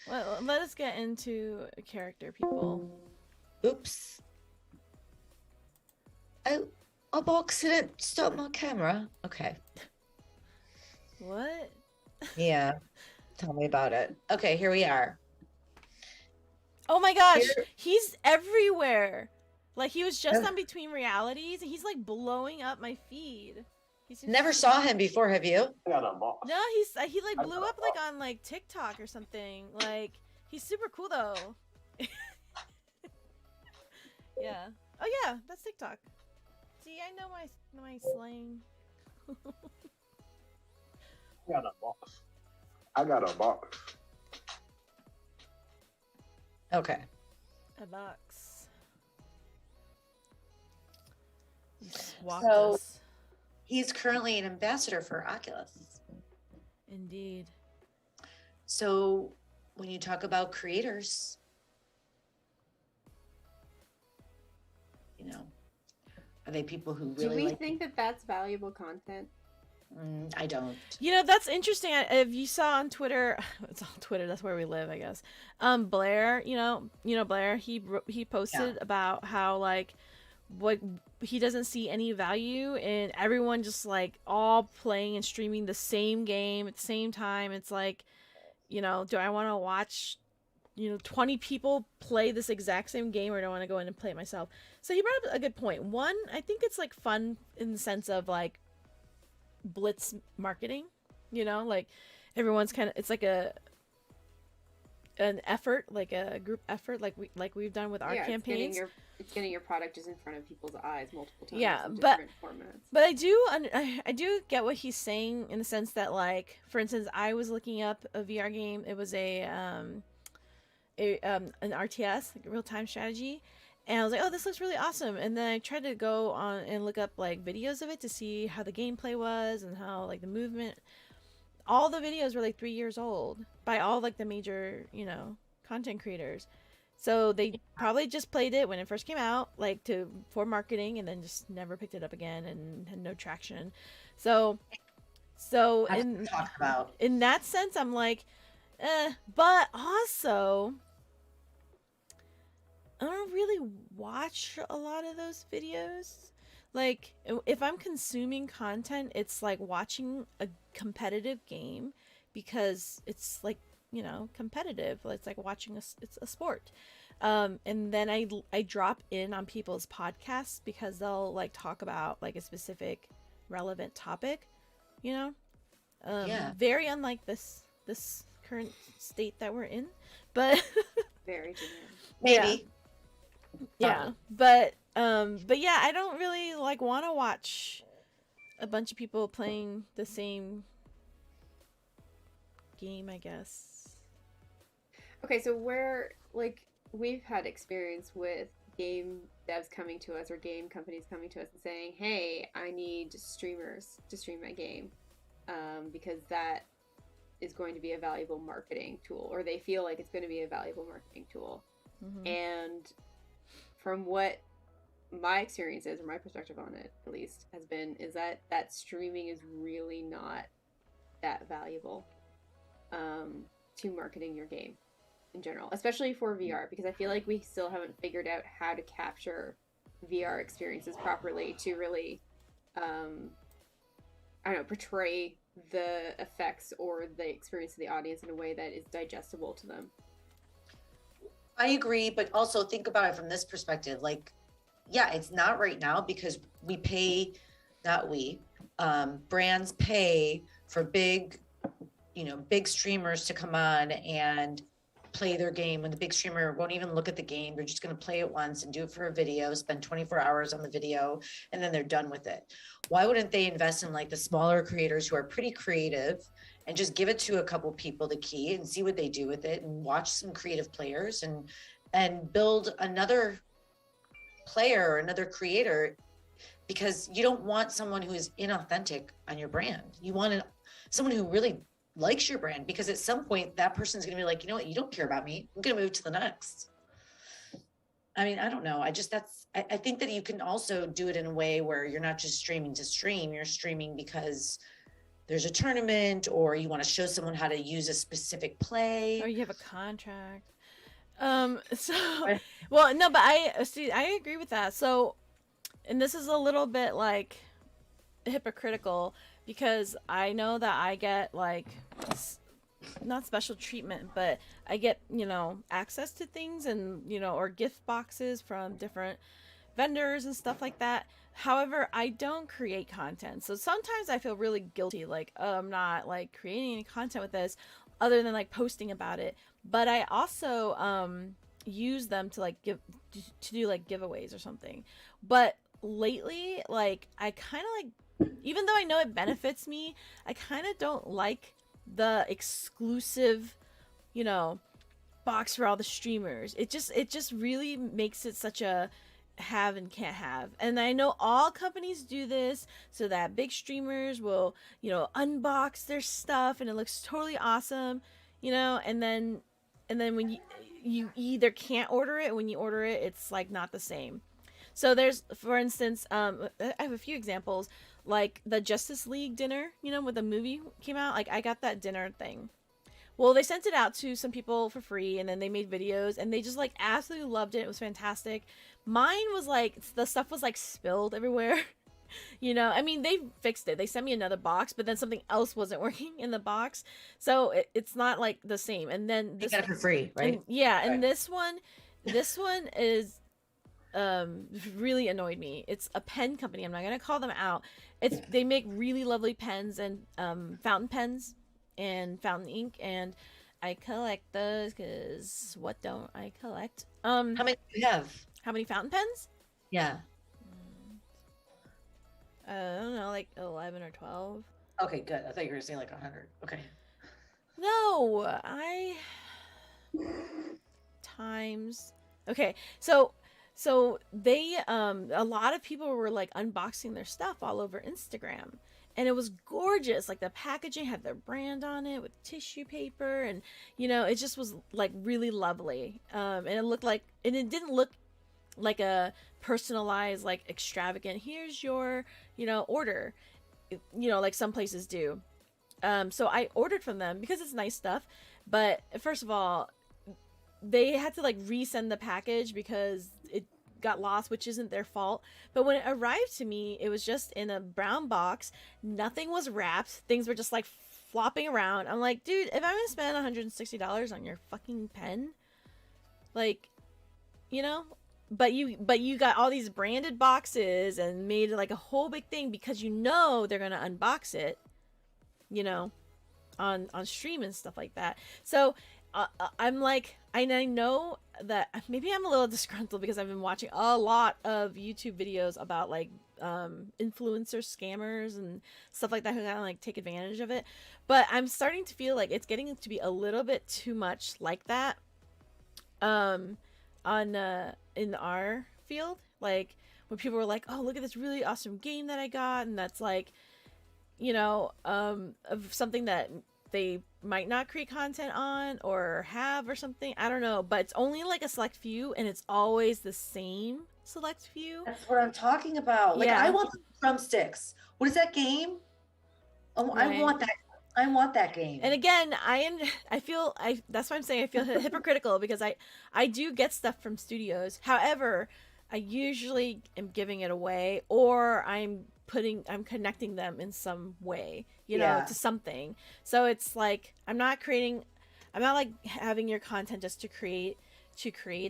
Let us get into character, people. Oops. Oh, I by accident stopped my camera. Okay. What? Yeah. Tell me about it. Okay, here we are. Oh my gosh, Here- he's everywhere. Like, he was just Oh. on Between Realities, and he's like blowing up my feed. Never saw him before, have you? No, he like blew up like on like TikTok or something. Like, he's super cool though. Yeah. Oh yeah, that's TikTok. See, I know my slang. I got a box. Okay. A box. You swapped So- us. He's currently an ambassador for Oculus. Indeed. So when you talk about creators, are they people who Do really we like? think that that's valuable content? I don't. You know, that's interesting. If you saw on Twitter, it's on Twitter. That's where we live, I guess. Blair, you know Blair. He posted about how like what he doesn't see any value in everyone just like all playing and streaming the same game at the same time. It's like, do I want to watch 20 people play this exact same game, or do I want to go in and play it myself? So he brought up a good point. One, I think it's like fun in the sense of like blitz marketing, like everyone's kind of, it's like an effort, like a group effort, like we've done with our campaigns. It's getting your product just in front of people's eyes multiple times. Yeah, in but different formats. But I do get what he's saying in the sense that, like, for instance, I was looking up a VR game. It was an RTS, like a real-time strategy, and I was like, oh, this looks really awesome. And then I tried to go on and look up like videos of it to see how the gameplay was and how like the movement. All the videos were like 3 years old by all like the major content creators. So they probably just played it when it first came out, like for marketing, and then just never picked it up again and had no traction. So in that sense, I'm like, but also I don't really watch a lot of those videos. Like, if I'm consuming content, it's like watching a competitive game because it's like, competitive. It's like watching it's a sport. And then I drop in on people's podcasts because they'll like talk about like a specific relevant topic, Yeah. Very unlike this current state that we're in, but Very generic. Maybe. Yeah, but yeah, I don't really like want to watch a bunch of people playing the same game, I guess. Okay, so where, like, we've had experience with game devs coming to us or game companies coming to us and saying, hey, I need streamers to stream my game, because that is going to be a valuable marketing tool, or they feel like it's going to be a valuable marketing tool. Mm-hmm. And from what my experience is, or my perspective on it at least, has been, is that streaming is really not that valuable to marketing your game in general, especially for VR, because I feel like we still haven't figured out how to capture VR experiences properly to really, I don't know, portray the effects or the experience of the audience in a way that is digestible to them. I agree, but also think about it from this perspective. Like, yeah, it's not right now because we pay, not we, brands pay for big streamers to come on and play their game, when the big streamer won't even look at the game. They're just going to play it once and do it for a video, spend 24 hours on the video, and then they're done with it. Why wouldn't they invest in like the smaller creators who are pretty creative and just give it to a couple people the key and see what they do with it, and watch some creative players and build another player or another creator? Because you don't want someone who is inauthentic on your brand. You want someone who really likes your brand, because at some point that person's going to be like, you know what, you don't care about me, I'm going to move to the next. I mean, I don't know. I think that you can also do it in a way where you're not just streaming to stream. You're streaming because there's a tournament, or you want to show someone how to use a specific play, Or you have a contract. Well, no, but I agree with that. So, and this is a little bit like hypocritical, because I know that I get like not special treatment, but I get, access to things, and, or gift boxes from different vendors and stuff like that. However, I don't create content. So sometimes I feel really guilty, like, oh, I'm not like creating any content with this other than like posting about it. But I also use them to like do like giveaways or something. But lately, like, I kind of like, even though I know it benefits me, I kind of don't like the exclusive, box for all the streamers. It just really makes it such a have and can't have. And I know all companies do this so that big streamers will, unbox their stuff and it looks totally awesome, and then when you either can't order it, when you order it, it's like not the same. So there's, for instance, I have a few examples, like the Justice League dinner, when the movie came out. Like, I got that dinner thing. Well, they sent it out to some people for free, and then they made videos, and they just like absolutely loved it. It was fantastic. Mine was like, the stuff was like spilled everywhere. I mean, they fixed it. They sent me another box, but then something else wasn't working in the box. So it's not like the same. And then you got it for free, right? And this one is really annoyed me. It's a pen company. I'm not gonna call them out. They make really lovely pens and fountain pens and fountain ink, and I collect those because what don't I collect? How many do you have? How many fountain pens? Yeah. I don't know, like 11 or 12. Okay, good. I thought you were gonna say like 100. Okay. No, times. Okay, so they a lot of people were like unboxing their stuff all over Instagram, and it was gorgeous. Like, the packaging had their brand on it with tissue paper, and it just was like really lovely. And it didn't look like a personalized, like extravagant, here's your order, like some places do. So I ordered from them because it's nice stuff, but first of all, they had to like resend the package because it got lost, which isn't their fault. But when it arrived to me, it was just in a brown box. Nothing was wrapped. Things were just like flopping around. I'm like, dude, if I'm gonna spend $160 on your fucking pen, like, but you got all these branded boxes and made like a whole big thing because they're gonna unbox it, on stream and stuff like that. So I'm like, I know that maybe I'm a little disgruntled because I've been watching a lot of YouTube videos about like influencer scammers and stuff like that who kind of like take advantage of it. But I'm starting to feel like it's getting to be a little bit too much like that um on in our field, like when people were like, oh, look at this really awesome game that I got, and that's like, of something that they might not create content on or have or something. I don't know, but it's only like a select few, and it's always the same select few. That's what I'm talking about. Like, Yeah. I want the drumsticks. What is that game? Oh, I Right. want that. I want that game. And again, I feel that's why I'm saying I feel hypocritical because I do get stuff from studios. However, I usually am giving it away, or I'm connecting them in some way, Yeah. to something. So it's like I'm not like having your content just to create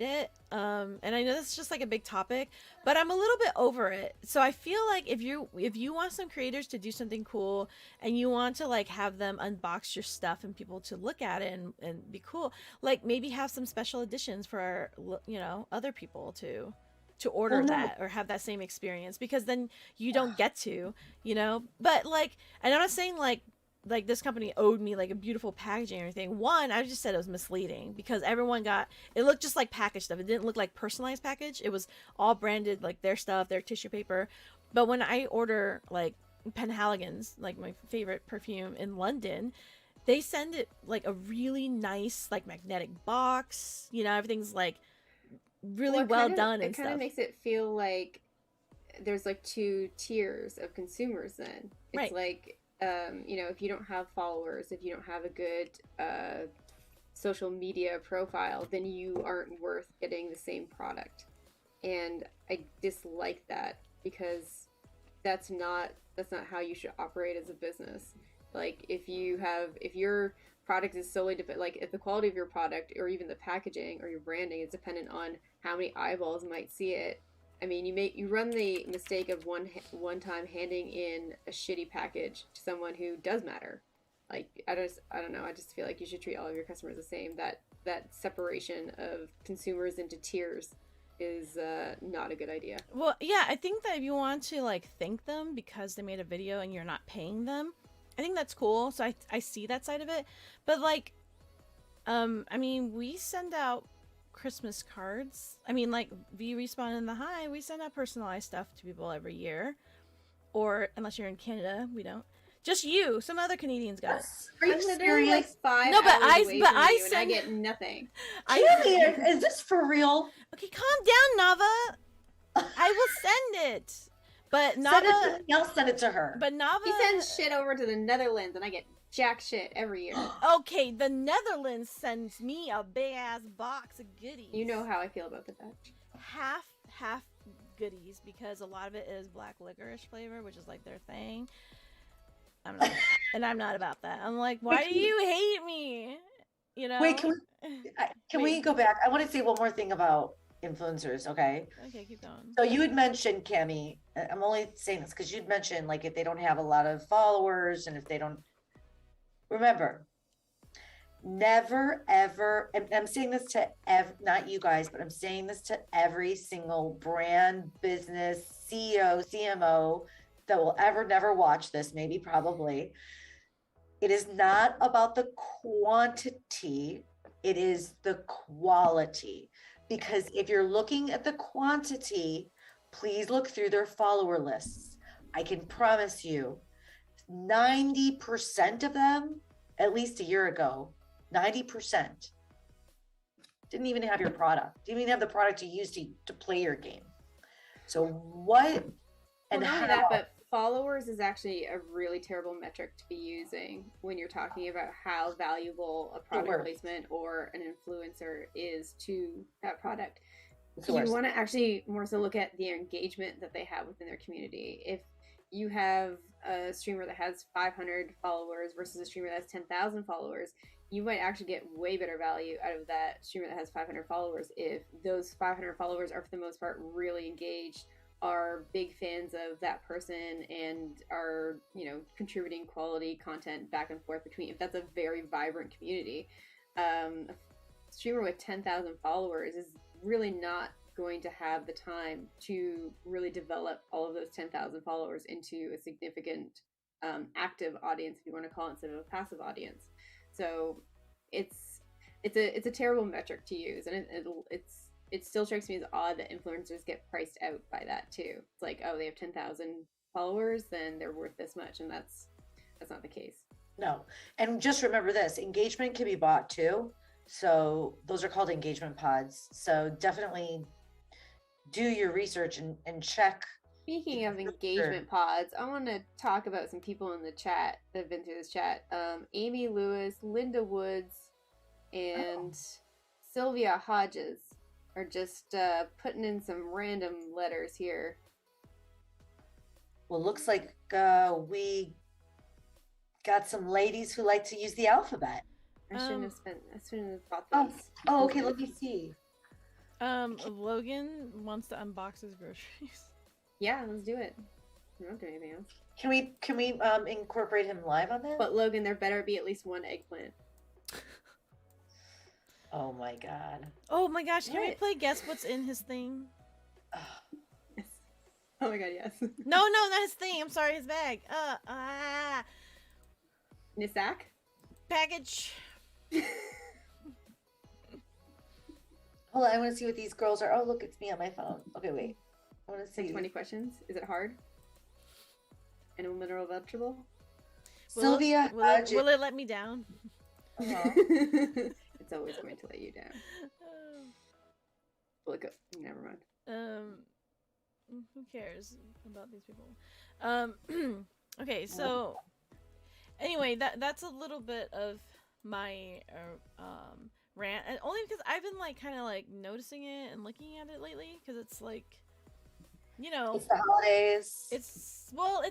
it. And I know this is just like a big topic, but I'm a little bit over it. So I feel like if you want some creators to do something cool and you want to like have them unbox your stuff and people to look at it and be cool, like maybe have some special editions for other people to order Well, no. that or have that same experience, because then you don't get to, but like, and I'm not saying like this company owed me like a beautiful packaging or anything. One, I just said it was misleading because everyone got, it looked just like packaged stuff. It didn't look like personalized package. It was all branded, like their stuff, their tissue paper. But when I order like Penhaligon's, like my favorite perfume in London, they send it like a really nice like magnetic box. Everything's like really well done and It kind stuff. of makes it feel like there's like two tiers of consumers then. It's Right. like, if you don't have followers, if you don't have a good social media profile, then you aren't worth getting the same product. And I dislike that because that's not how you should operate as a business. Like if your product is solely like if the quality of your product or even the packaging or your branding is dependent on how many eyeballs might see it. I mean, you run the mistake of one time handing in a shitty package to someone who does matter. Like I don't know. I just feel like you should treat all of your customers the same. That separation of consumers into tiers is not a good idea. Well, yeah, I think that if you want to like thank them because they made a video and you're not paying them, I think that's cool. So I see that side of it. But like, I mean, we send out Christmas cards. I mean, like V Respawn in the High, we send out personalized stuff to people every year. Or unless you're in Canada, we don't. Just you. Some other Canadians got it. Are you I'm literally like serious? 5 No, but hours I- away but from I you and I send- get nothing. Kimmy, is this for real? Okay, calm down, Nava. I will send it. But Send it Nava, to me. I'll send it to her. but Nava. He sends shit over to the Netherlands and I get jack shit every year. Okay, the Netherlands sends me a big ass box of goodies. You know how I feel about the Dutch. half goodies because a lot of it is black licorice flavor, which is like their thing. I'm not about that. I'm like, why do you hate me? Wait, can we go back? I want to say one more thing about influencers, okay? Okay, keep going. So you had mentioned, Cami, I'm only saying this because you'd mentioned like if they don't have a lot of followers and if they don't, remember, never ever, and I'm saying this to not you guys, but I'm saying this to every single brand, business, CEO, CMO that will never watch this, maybe probably. It is not about the quantity, it is the quality. Because if you're looking at the quantity, please look through their follower lists. I can promise you 90% of them, at least a year ago, 90% didn't even have your product, didn't even have the product to use to play your game. So what and Well, not how? only that, but followers is actually a really terrible metric to be using when you're talking about how valuable a product worst. placement or an influencer is to that product. It's the You worst. want to actually more so look at the engagement that they have within their community. If you have a streamer that has 500 followers versus a streamer that has 10,000 followers, you might actually get way better value out of that streamer that has 500 followers if those 500 followers are for the most part really engaged, are big fans of that person, and are contributing quality content back and forth between, if that's a very vibrant community. a streamer with 10,000 followers is really not going to have the time to really develop all of those 10,000 followers into a significant active audience, if you want to call it, instead of a passive audience. So it's a terrible metric to use, and it still strikes me as odd that influencers get priced out by that too. It's like, oh, they have 10,000 followers, then they're worth this much, and that's not the case. No. And just remember this, engagement can be bought too. So those are called engagement pods. So definitely do your research and check. Speaking of engagement pods, I want to talk about some people in the chat that have been through this chat. Amy Lewis, Linda Woods, and Sylvia Hodges are just putting in some random letters here. Well, looks like we got some ladies who like to use the alphabet. I shouldn't have bought those. Oh, okay, let me see. Logan wants to unbox his groceries. Yeah, let's do it. We don't do anything else. Can we incorporate him live on that? But Logan, there better be at least one eggplant. Oh my god. Oh my gosh, can we play guess what's in his thing? Yes. Oh my god, yes. No, not his thing. I'm sorry, his bag. Nisak? Package. Hold on, I want to see what these girls are. Oh, look, it's me on my phone. Okay, wait. I want to see. Like 20 questions. Is it hard? Animal, mineral, vegetable? Sylvia, will it let me down? It's always going to let you down. Look, never mind. Who cares about these people? Okay, so anyway, that's a little bit of my rant, and only because I've been like kind of like noticing it and looking at it lately, because it's like, you know, it's the holidays. It's well,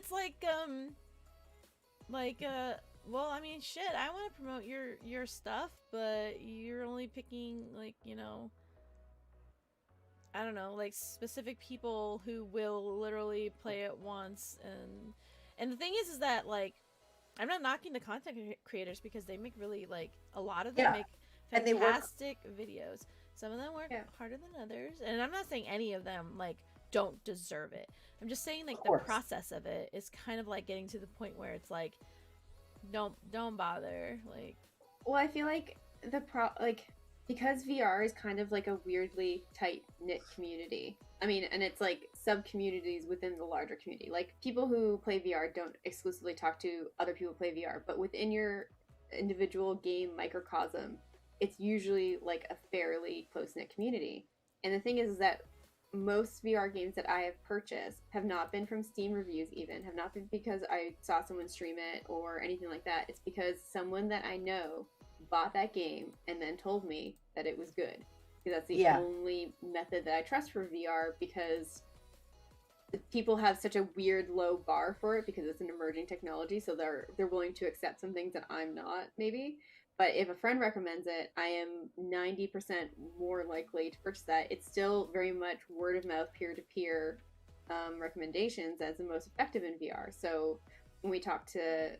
I mean, shit, I want to promote your stuff, but you're only picking, like, you know, I don't know, like specific people who will literally play it once, and the thing is that, like, I'm not knocking the content creators, because they make really, like, a lot of them make fantastic videos. Some of them work harder than others, and I'm not saying any of them, like, don't deserve it. I'm just saying, like, the process of it is kind of like getting to the point where it's like, don't bother. Like, well, I feel like because VR is kind of like a weirdly tight knit community. I mean, and it's like sub communities within the larger community. Like, people who play VR don't exclusively talk to other people who play VR, but within your individual game microcosm, it's usually like a fairly close knit community. And the thing is that most VR games that I have purchased have not been from Steam reviews, even have not been because I saw someone stream it or anything like that. It's because someone that I know bought that game and then told me that it was good, because that's the only method that I trust for VR, because people have such a weird low bar for it because it's an emerging technology, so they're willing to accept some things that I'm not, maybe. But if a friend recommends it, I am 90% more likely to purchase that. It's still very much word of mouth, peer-to-peer recommendations as the most effective in VR. So when we talked to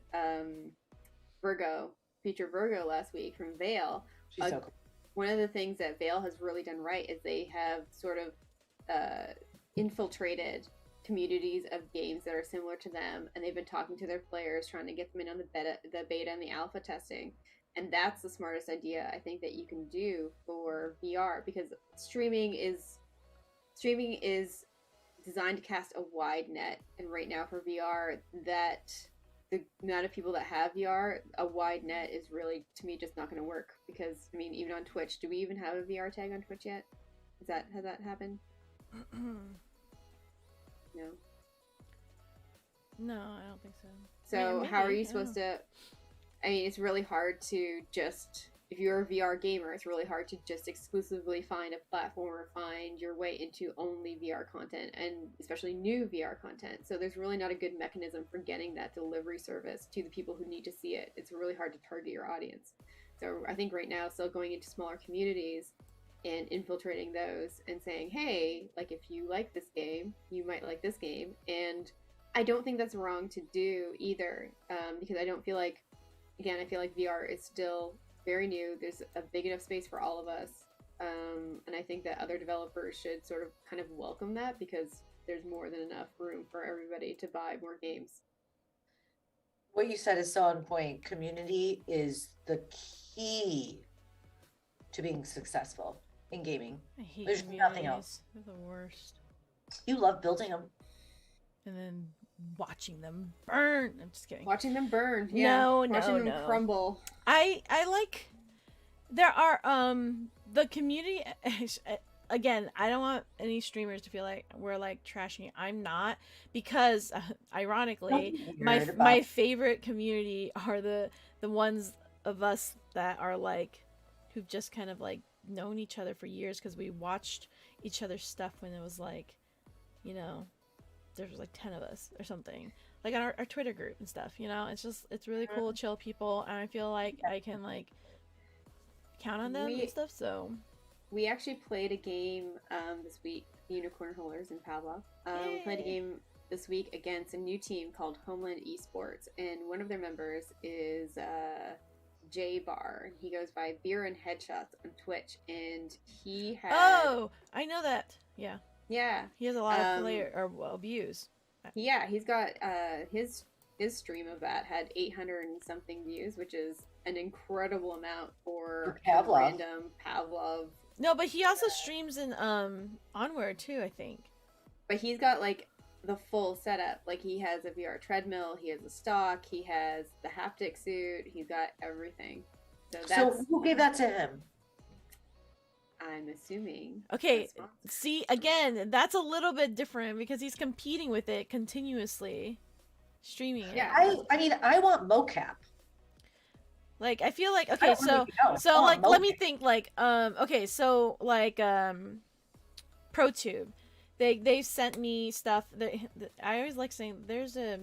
Feature Virgo last week from Vale, She's so cool. One of the things that Vale has really done right is they have sort of infiltrated communities of games that are similar to them, and they've been talking to their players, trying to get them in on the beta and the alpha testing. And that's the smartest idea I think that you can do for VR, because streaming is designed to cast a wide net, and right now for VR, that the amount of people that have VR, a wide net is really, to me, just not going to work. Because, I mean, even on Twitch, do we even have a VR tag on Twitch yet? Has that happened? No. No, I don't think so. So maybe, how are you supposed to? I mean, it's really hard to just, if you're a VR gamer, it's really hard to just exclusively find a platform or find your way into only VR content, and especially new VR content. So there's really not a good mechanism for getting that delivery service to the people who need to see it. It's really hard to target your audience. So I think right now, still going into smaller communities and infiltrating those and saying, hey, like, if you like this game, you might like this game. And I don't think that's wrong to do either, because I don't feel like, again, I feel like VR is still very new. There's a big enough space for all of us. And I think that other developers should sort of kind of welcome that, because there's more than enough room for everybody to buy more games. What you said is so on point. Community is the key to being successful in gaming. I hate There's nothing else. communities. They're the worst. You love building them. And then watching them burn. I'm just kidding. Watching them burn. No, Watching no. them crumble. I like, there are the community again, I don't want any streamers to feel like we're like trashing it. I'm not, because ironically my favorite community are the ones of us that are like, who've just kind of like known each other for years, because we watched each other's stuff when it was like, you know, there was like 10 of us or something, like on our Twitter group and stuff, you know. It's really cool, chill people, and I feel like I can like count on them and stuff. So we actually played a game this week, Unicorn Holders in Pavlov. We played a game this week against a new team called Homeland Esports, and one of their members is J Bar. He goes by Beer and Headshots on Twitch, and he had... Oh, I know that. Yeah. Yeah. He has a lot of views. Yeah, he's got his stream of that had 800 and something views, which is an incredible amount for Pavlov. Random Pavlov. No, but he also streams in Onward too, I think. But he's got like the full setup. Like he has a VR treadmill, he has a stock, he has the haptic suit, he's got everything. So who gave that to him? I'm assuming. Okay, see, again, that's a little bit different because he's competing with it continuously, streaming it. Yeah. I mean, I want mocap. Like, I feel like, I okay, don't so really know. so like let me mocap. think, like okay, so like ProTube, they sent me stuff that I always like saying there's a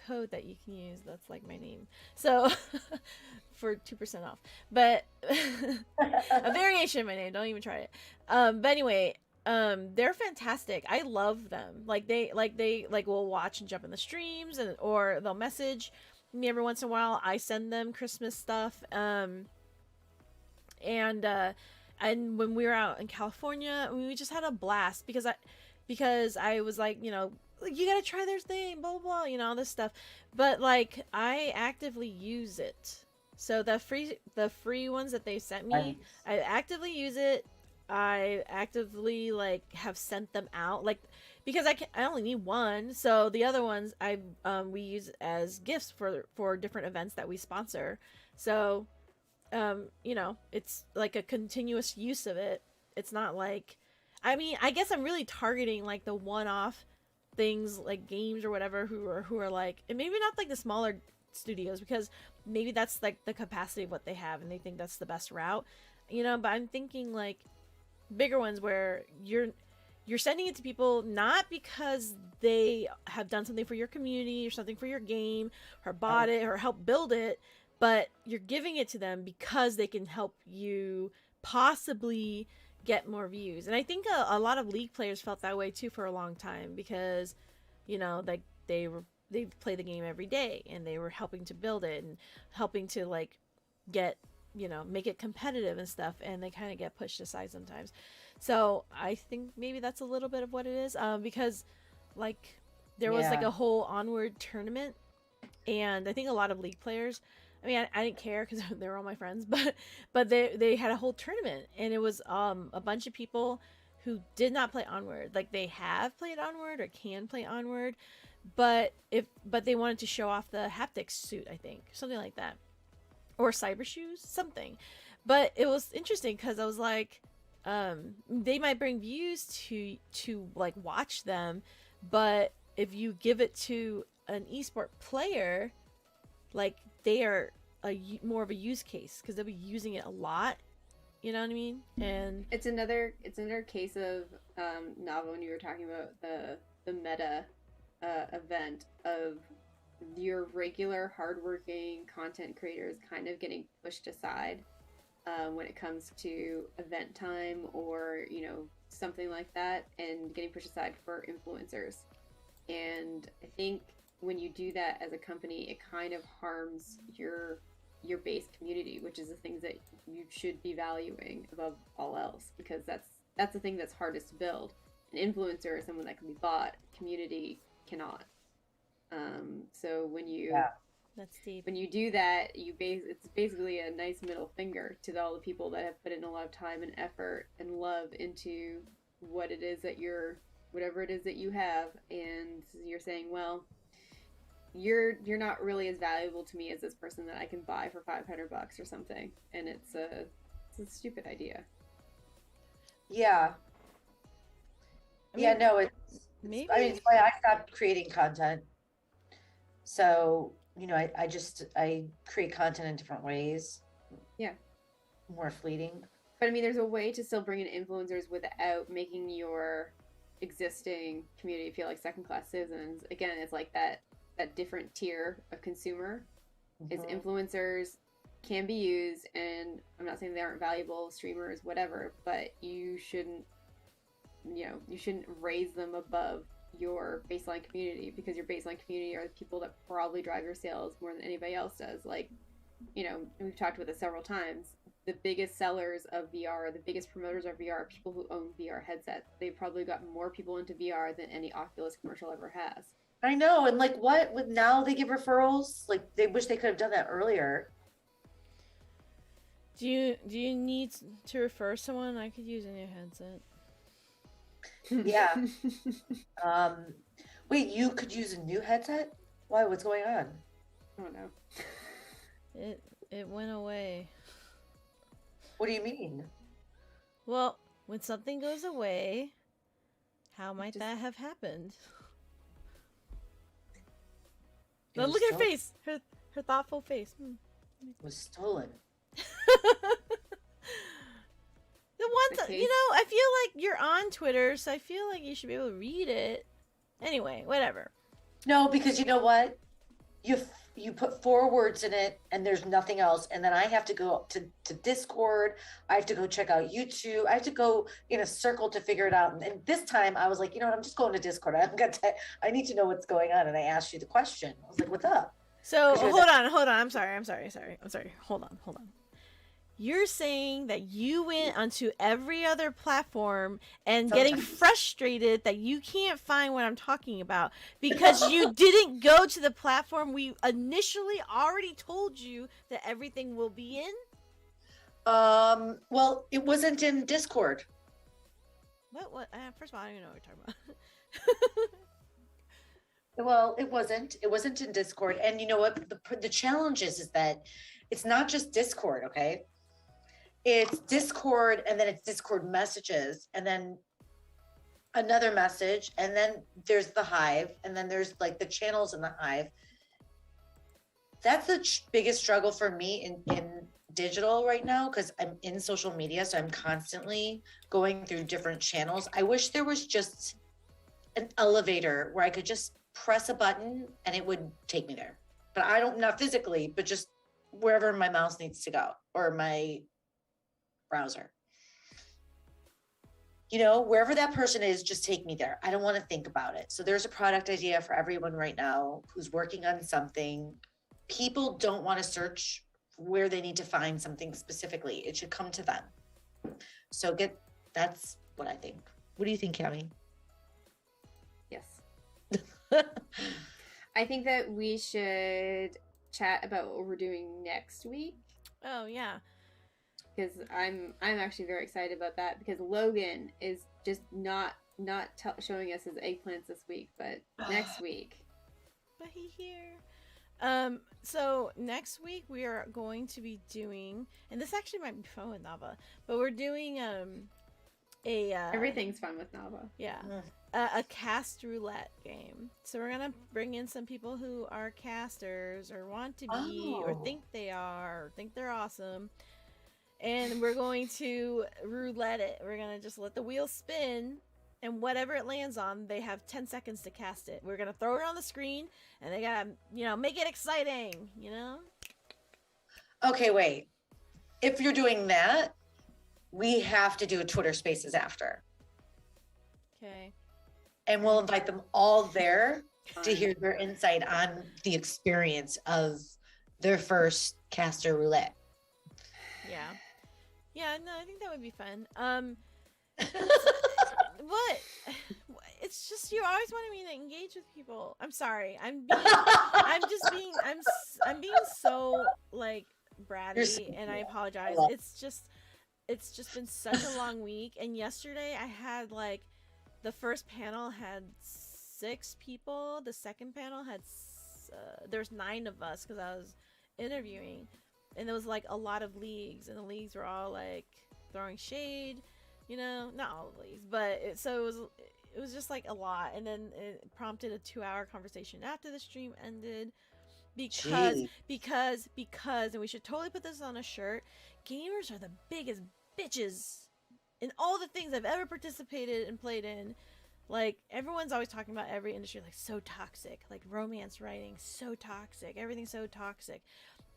code that you can use that's like my name, so for 2% off, but a variation of my name, don't even try it. But anyway, they're fantastic. I love them. Like they will watch and jump in the streams, and or they'll message me every once in a while. I send them Christmas stuff. And when we were out in California, we just had a blast because I was like, you know, you gotta try their thing, blah blah blah, you know, all this stuff. But like, I actively use it. So the free ones that they sent me, Nice. I actively use it. I actively like have sent them out, like, because I only need one, so the other ones we use as gifts for different events that we sponsor. So you know, it's like a continuous use of it. It's not like, I mean, I guess I'm really targeting like the one-off things, like games or whatever, who are like, and maybe not like the smaller studios, because maybe that's like the capacity of what they have and they think that's the best route, you know. But I'm thinking like bigger ones where you're sending it to people not because they have done something for your community or something for your game or bought it or helped build it, but you're giving it to them because they can help you possibly get more views. And I think a lot of League players felt that way too for a long time, because, you know, like they play the game every day and they were helping to build it and helping to like get, you know, make it competitive and stuff, and they kind of get pushed aside sometimes. So I think maybe that's a little bit of what it is, because like there was like a whole Onward tournament, and I think a lot of League players, I mean, I didn't care because they were all my friends, but they had a whole tournament, and it was a bunch of people who did not play Onward. Like they have played Onward or can play Onward, but they wanted to show off the haptic suit, I think, something like that, or cyber shoes, something. But it was interesting because I was like, they might bring views to like watch them, but if you give it to an esport player, like they are more of a use case because they'll be using it a lot, you know what I mean? And it's another case of Nava, when you were talking about the meta event of your regular hardworking content creators kind of getting pushed aside when it comes to event time or, you know, something like that, and getting pushed aside for influencers. And I think when you do that as a company, it kind of harms your your base community, which is the things that you should be valuing above all else, because that's the thing that's hardest to build. An influencer is someone that can be bought. Community cannot. So when you That's deep. when you do that, it's basically a nice middle finger to all the people that have put in a lot of time and effort and love into what it is that whatever it is that you have, and you're saying, well, you're not really as valuable to me as this person that I can buy for $500 or something, and it's a stupid idea. Yeah. I mean, it's maybe. I mean, it's why I stopped creating content. So, I create content in different ways. Yeah. More fleeting. But I mean, there's a way to still bring in influencers without making your existing community feel like second-class citizens. Again, it's like that different tier of consumer. Is influencers can be used, and I'm not saying they aren't valuable, streamers, whatever, but you shouldn't raise them above your baseline community, because your baseline community are the people that probably drive your sales more than anybody else does. Like, we've talked about this several times. The biggest sellers of VR, the biggest promoters of VR are people who own VR headsets. They've probably got more people into VR than any Oculus commercial ever has. I know, and like what? With now they give referrals. Like they wish they could have done that earlier. Do you need to refer someone? I could use a new headset. Yeah. Wait, you could use a new headset? Why? What's going on? Oh no. It went away. What do you mean? Well, when something goes away, how might that have happened? Now look at her face. Her thoughtful face. It was stolen. The ones, I feel like you're on Twitter, so I feel like you should be able to read it. Anyway, whatever. No, because you know what? You put 4 words in it and there's nothing else. And then I have to go to Discord. I have to go check out YouTube. I have to go in a circle to figure it out. And this time I was like, you know what? I'm just going to Discord. I need to know what's going on. And I asked you the question. I was like, what's up? So hold on. I'm sorry. Hold on. You're saying that you went onto every other platform and getting frustrated that you can't find what I'm talking about because you didn't go to the platform we initially already told you that everything will be in? Well, it wasn't in Discord. What? First of all, I don't even know what you're talking about. Well, it wasn't in Discord. And you know what? The challenge is that it's not just Discord, okay? It's Discord, and then it's Discord messages, and then another message, and then there's the Hive, and then there's like the channels in the Hive. That's the biggest struggle for me in digital right now, because I'm in social media, so I'm constantly going through different channels. I wish there was just an elevator where I could just press a button and it would take me there. But not physically, but just wherever my mouse needs to go, or my browser. Wherever that person is, just take me there. I don't want to think about it. So there's a product idea for everyone right now who's working on something. People don't want to search where they need to find something specifically. It should come to them. So that's what I think. What do you think, Cami? Yes. I think that we should chat about what we're doing next week. Oh, yeah. Because I'm actually very excited about that, because Logan is just not showing us his eggplants this week, but next week. But he here. So next week we are going to be doing, and this actually might be fun with Navah, but we're doing everything's fun with Navah. Yeah. A cast roulette game. So we're gonna bring in some people who are casters or want to be or think they are or think they're awesome. And we're going to roulette it. We're going to just let the wheel spin, and whatever it lands on, they have 10 seconds to cast it. We're going to throw it on the screen, and they got to, make it exciting, Okay, wait. If you're doing that, we have to do a Twitter Spaces after. Okay. And we'll invite them all there to hear their insight on the experience of their first caster roulette. Yeah, no, I think that would be fun. What? It's just you always wanted me to engage with people. I'm sorry. I'm being so like You're so bratty, and I apologize. love- It's just been such a long week, and yesterday I had like the first panel had 6 people. The second panel had there's 9 of us because I was interviewing, and there was like a lot of leagues, and the leagues were all like throwing shade, you know, not all of the leagues, but it was just like a lot, and then it prompted a 2-hour conversation after the stream ended Jeez. because and we should totally put this on a shirt. Gamers are the biggest bitches in all the things I've ever participated and played in. Like, everyone's always talking about every industry, like, so toxic. Like, romance writing, so toxic. Everything's so toxic.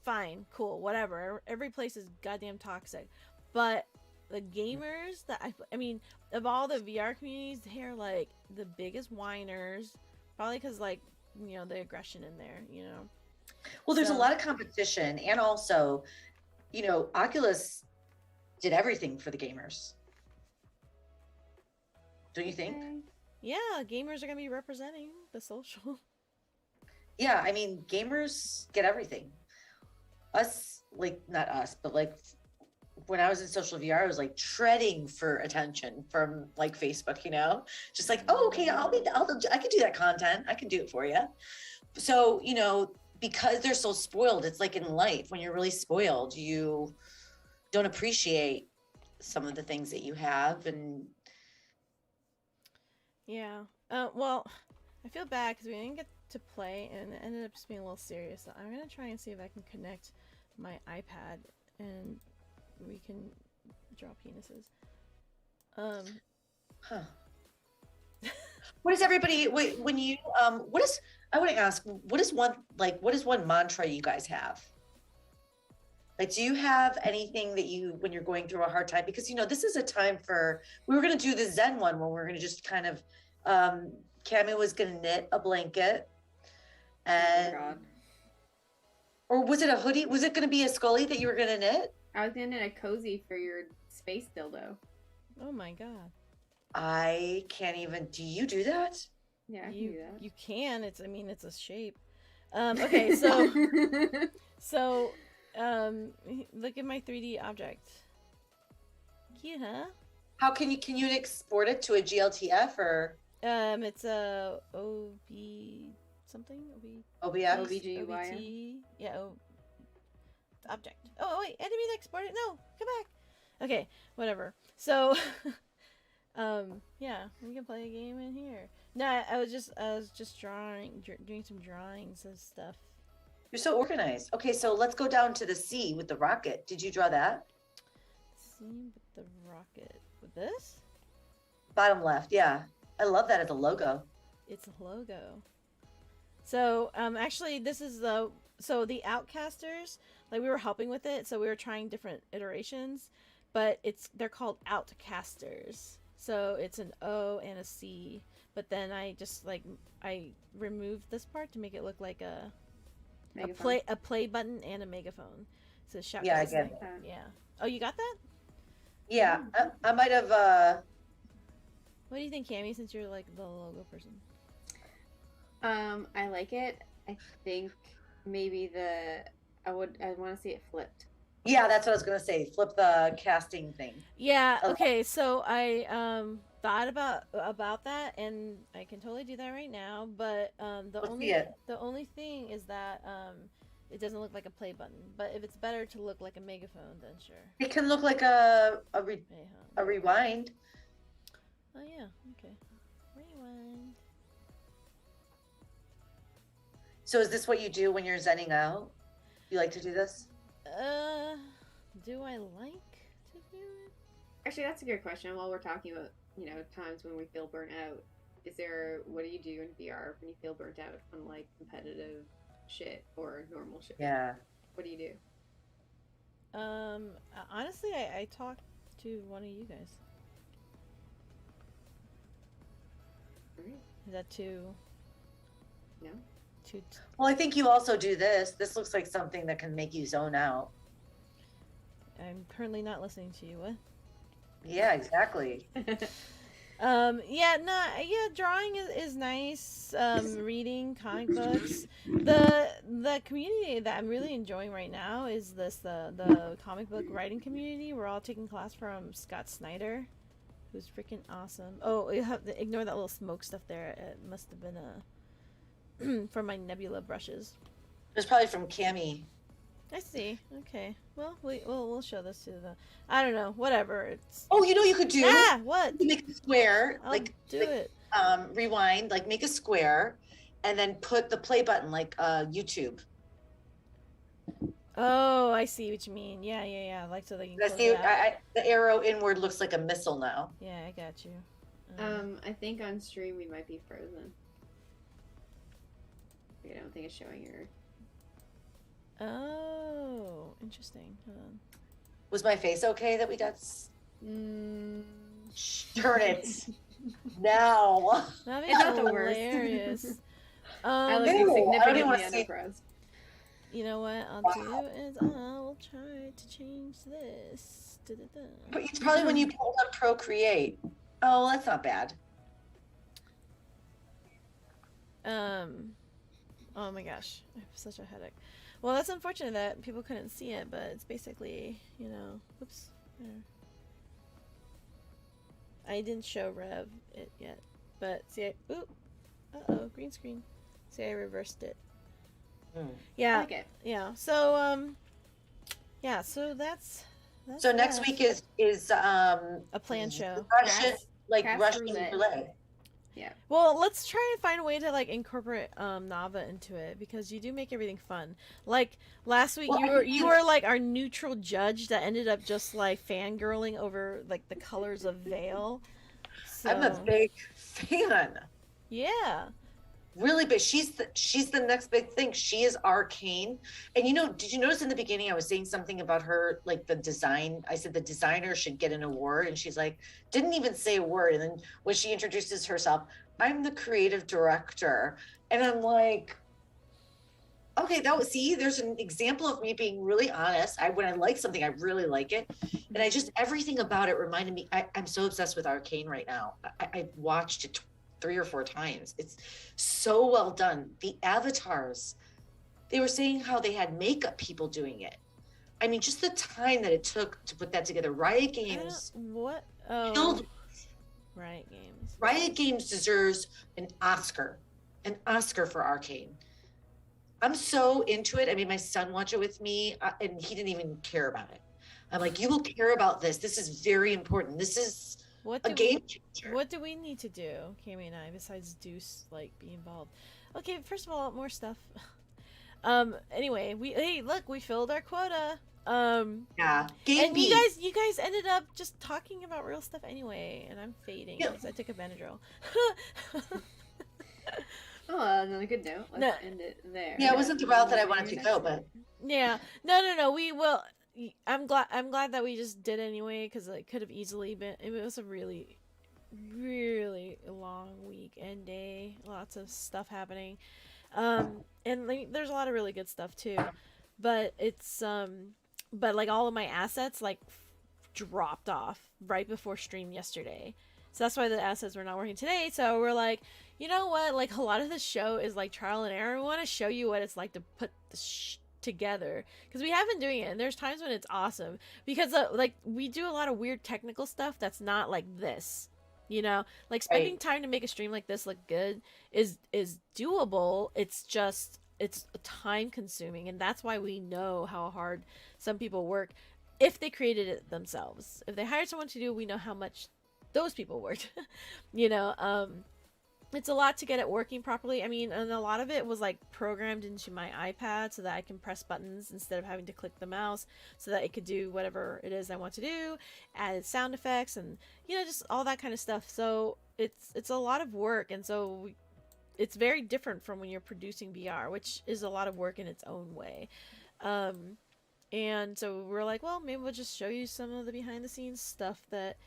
Fine, cool, whatever. Every place is goddamn toxic. But the gamers that I mean, of all the VR communities, they're, like, the biggest whiners. Probably because, like, you know, the aggression in there, you know? Well, there's a So- lot of competition, and also, you know, Oculus did everything for the gamers. Don't you think? Okay. Yeah, gamers are going to be representing the social. Yeah, I mean, gamers get everything. Us, like, not us, but like when I was in social VR, I was like treading for attention from like Facebook, you know, just like, oh, okay, I can do that content. I can do it for you. So, you know, because they're so spoiled, it's like in life, when you're really spoiled, you don't appreciate some of the things that you have. And Yeah. Well, I feel bad because we didn't get to play, and it ended up just being a little serious. So I'm gonna try and see if I can connect my iPad, and we can draw penises. huh. What is everybody, wait, when you, what is, I want to ask, what is one mantra you guys have? Like, do you have anything that you, when you're going through a hard time, because, you know, this is a time for, we were going to do the Zen one when we were going to just kind of, Cammie was going to knit a blanket Oh and, my god. or was it a hoodie? Was it going to be a Scully that you were going to knit? I was gonna knit a cozy for your space dildo. Oh my god. I can't even, do you do that? Yeah, I can You do that. you can. I mean, it's a shape. Okay, so so look at my 3D object. Cute, huh? How can you export it to a GLTF or It's a OB something. OBF? OBGYN? OBT. Yeah. Object. Oh wait, I didn't mean to export it. No, come back. Okay, whatever. So, yeah, we can play a game in here. No, I was just doing some drawings and stuff. You're so organized. Okay, so let's go down to the sea with the rocket. Did you draw that? See with the rocket with this. Bottom left, yeah. I love that as a logo. It's a logo. So, actually, this is the Outcasters. Like, we were helping with it, so we were trying different iterations, but they're called Outcasters. So it's an O and a C, but then I just I removed this part to make it look like a Megaphone. play button and a megaphone. So shout. Yeah, I this get thing. it. Yeah. Oh, you got that? Yeah, I might have. What do you think, Cammie? Since you're like the logo person. I like it. I think maybe I want to see it flipped. Yeah, that's what I was gonna say. Flip the casting thing. Yeah. Okay. Okay. So I thought about that, and I can totally do that right now. But Let's see it. the only thing is that it doesn't look like a play button. But if it's better to look like a megaphone, then sure. It can look like a Hey-ho. rewind. Oh yeah. Okay. Rewind. So is this what you do when you're zenning out? You like to do this? Do I like to do it? Actually, that's a good question. While we're talking about, times when we feel burnt out, what do you do in VR when you feel burnt out on like competitive shit or normal shit? Yeah. What do you do? Honestly, I talked to one of you guys. Alright. Is that too? No. to Well, I think you also do this. This looks like something that can make you zone out. I'm currently not listening to you. What? Yeah, exactly. Yeah, drawing is nice. Reading comic books. The community that I'm really enjoying right now is the comic book writing community. We're all taking class from Scott Snyder, who's freaking awesome. Oh, you have to ignore that little smoke stuff there. It must have been from my Nebula brushes. It's probably from Cami. I see. Okay. Well, we'll show this to the. I don't know. Whatever. It's. Oh, you know what you could do? Ah, what? You make a square, I'll like do it. rewind, like make a square, and then put the play button like YouTube. Oh, I see what you mean. Yeah. Like so they can. I close see. it out. The arrow inward looks like a missile now. Yeah, I got you. I think on stream we might be frozen. I don't think it's showing your. Oh, interesting. Hold on. Was my face okay that we got? Turn it now. That It's is not the worst. hilarious. I look Ew, I don't even significantly wanna see- unimpressed. You know what I'll Wow. do is I'll try to change this. Da-da-da. But it's probably when you pulled up Procreate. Oh, that's not bad. Oh my gosh, I have such a headache. Well, that's unfortunate that people couldn't see it, but it's basically, oops. There. I didn't show Rev it yet, but see, green screen. See, I reversed it. I Yeah, like it. yeah. So, yeah. So that's So next that. week is a planned show. Russian, like Craft Russian roulette. roulette. Well, let's try and find a way to like incorporate Nava into it because you do make everything fun. Like last week, Well, you were like our neutral judge that ended up just like fangirling over like the colors of Veil. So, I'm a big fan. yeah. Really big. She's the next big thing. She is arcane. And did you notice in the beginning I was saying something about her, like the design? I said the designer should get an award, and she's like, didn't even say a word. And then when she introduces herself, I'm the creative director. And I'm like, okay, there's an example of me being really honest. When I like something, I really like it. And everything about it reminded me, I'm so obsessed with Arcane right now. I watched it 3 or 4 times. It's so well done. The avatars, they were saying how they had makeup people doing it. I mean, just the time that it took to put that together. Riot Games What? Oh, killed. Riot Games. Riot Games deserves an Oscar for Arcane. I'm so into it. I made my son watch it with me, and he didn't even care about it. I'm like, you will care about this. This is very important. This is a game changer. What do we need to do, Cammy and I, besides Deuce like be involved? Okay, first of all, more stuff. Anyway, look, we filled our quota. Yeah, game and B. you guys ended up just talking about real stuff anyway, and I'm fading Yeah. because I took a Benadryl. Oh, on a good note. Let's No. end it there. Yeah, it wasn't the route that I wanted to go, but Yeah, no, we will. I'm glad that we just did anyway because it could have easily been. It was a really, really long week and day. Lots of stuff happening, and like, there's a lot of really good stuff too. But it's but like all of my assets like dropped off right before stream yesterday. So that's why the assets were not working today. So we're like, you know what? Like a lot of this show is like trial and error. We want to show you what it's like to put the together because we have been doing it, and there's times when it's awesome because like we do a lot of weird technical stuff that's not like this. Like spending time to make a stream like this look good is doable. It's just it's time consuming, and that's why we know how hard some people work if they created it themselves. If they hired someone to do, we know how much those people worked. It's a lot to get it working properly. I mean, and a lot of it was like programmed into my iPad so that I can press buttons instead of having to click the mouse, so that it could do whatever it is I want to do, added sound effects, and just all that kind of stuff. So it's a lot of work, and so it's very different from when you're producing VR, which is a lot of work in its own way. And so we're like, well, maybe we'll just show you some of the behind the scenes stuff that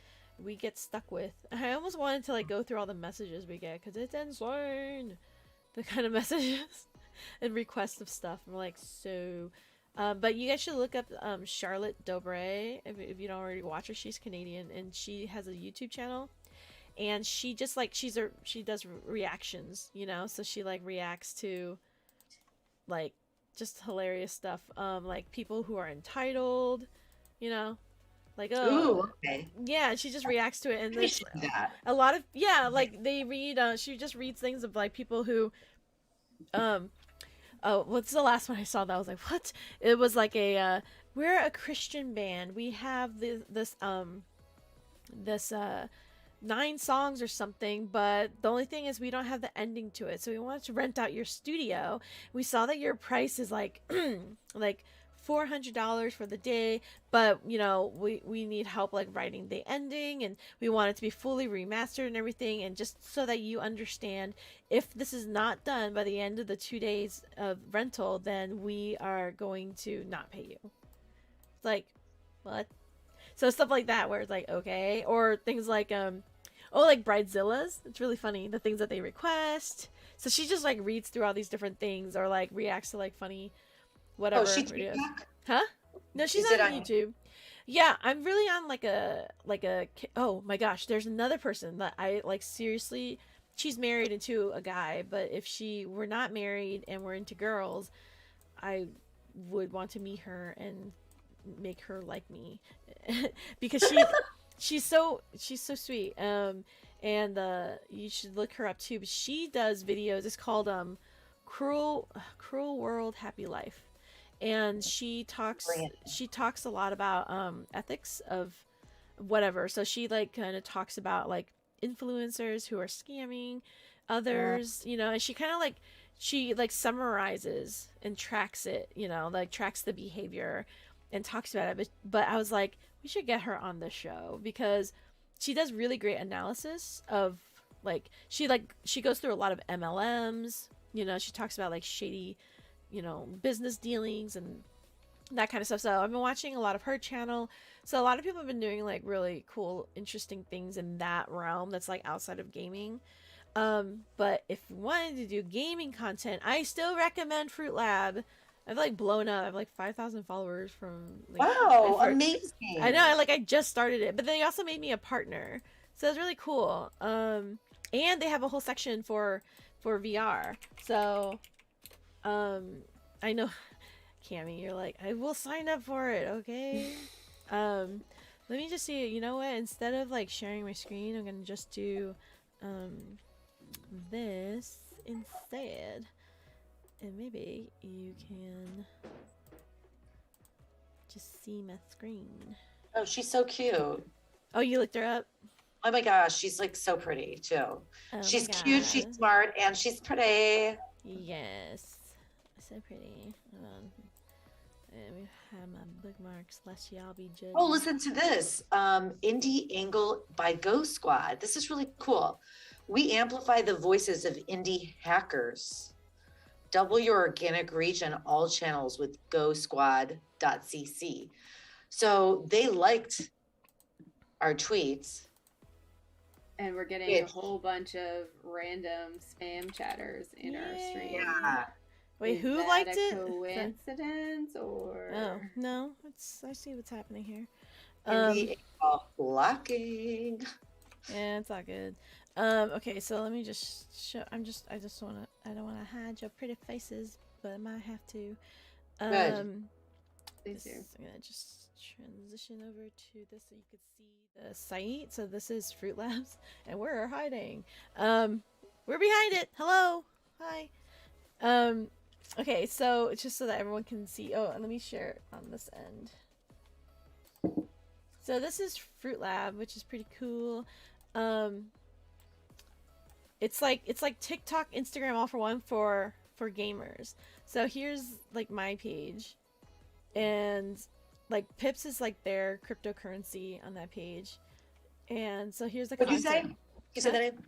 we get stuck with. I almost wanted to like go through all the messages we get because it's insane, the kind of messages. and requests of stuff. I'm like, so. But you guys should look up Charlotte Dobre if you don't already watch her. She's Canadian and she has a YouTube channel, and she just like she does reactions, you know. So she like reacts to like just hilarious stuff, like people who are entitled, you know, like Ooh, okay. yeah. She just reacts to it, and We there's should do that. a lot of like they read. She just reads things of like people who um oh, what's the last one I saw that I was like, what? It was like a we're a Christian band. We have this 9 songs or something, but the only thing is we don't have the ending to it. So we wanted to rent out your studio. We saw that your price is like like $400 for the day, but you know, we need help like writing the ending, and we want it to be fully remastered and everything, and just so that you understand, if this is not done by the end of the 2 days of rental, then we are going to not pay you. It's like, what? So stuff like that where it's like, okay. Or things like like Bridezillas. It's really funny, the things that they request. So she just like reads through all these different things, or like reacts to like funny whatever Oh, she videos. TikTok? Huh? No, she's Is not it on on- YouTube. Yeah, I'm really on like a oh my gosh, there's another person that I like, seriously. She's married into a guy, but if she were not married and were into girls, I would want to meet her and make her like me because she's so sweet. And you should look her up too. But she does videos. It's called Cruel World Happy Life, and she talks a lot about ethics of whatever. So she like kind of talks about like influencers who are scamming others, you know, and she kind of like she like summarizes and tracks it, you know, like tracks the behavior and talks about it. But I was like, we should get her on the show because she does really great analysis of like she goes through a lot of MLMs, you know. She talks about like shady, you know, business dealings and that kind of stuff. So I've been watching a lot of her channel. So a lot of people have been doing like really cool, interesting things in that realm that's like outside of gaming. But if you wanted to do gaming content, I still recommend Fruit Lab. I've like blown up. I have like 5,000 followers from like, Wow, amazing. I know, I just started it, but they also made me a partner. So it's really cool. And they have a whole section for VR. So I know Cammy, you're like, I will sign up for it, okay? Let me just see. You know what? Instead of like sharing my screen, I'm gonna just do this instead, and maybe you can just see my screen. Oh, she's so cute. Oh, you looked her up? Oh my gosh, she's like so pretty too. Oh She's my cute, God. she's smart, and she's pretty. Yes, so pretty. Hold on. Let me have my bookmarks, lest y'all be judging. Oh, listen to this. Indie Angle by Go Squad. This is really cool. We amplify the voices of indie hackers. Double your organic reach on all channels with gosquad.cc. So they liked our tweets. And we're getting a whole bunch of random spam chatters in our stream. Yeah. Wait, Is who that liked a it? coincidence or? Oh no, I see what's happening here. Indie Angle blocking. Yeah, it's all good. Okay, so let me just show. I don't wanna hide your pretty faces, but I might have to. Please do. I'm gonna just transition over to this so you could see the site. So this is Fruit Labs, and we're hiding. We're behind it. Hello, hi. Okay, so it's just so that everyone can see. Oh, and let me share it on this end. So this is Fruit Lab, which is pretty cool. It's like TikTok, Instagram, all for one for gamers. So here's like my page, and like Pips is like their cryptocurrency on that page, and so here's the What did you content. say? Can you say that again?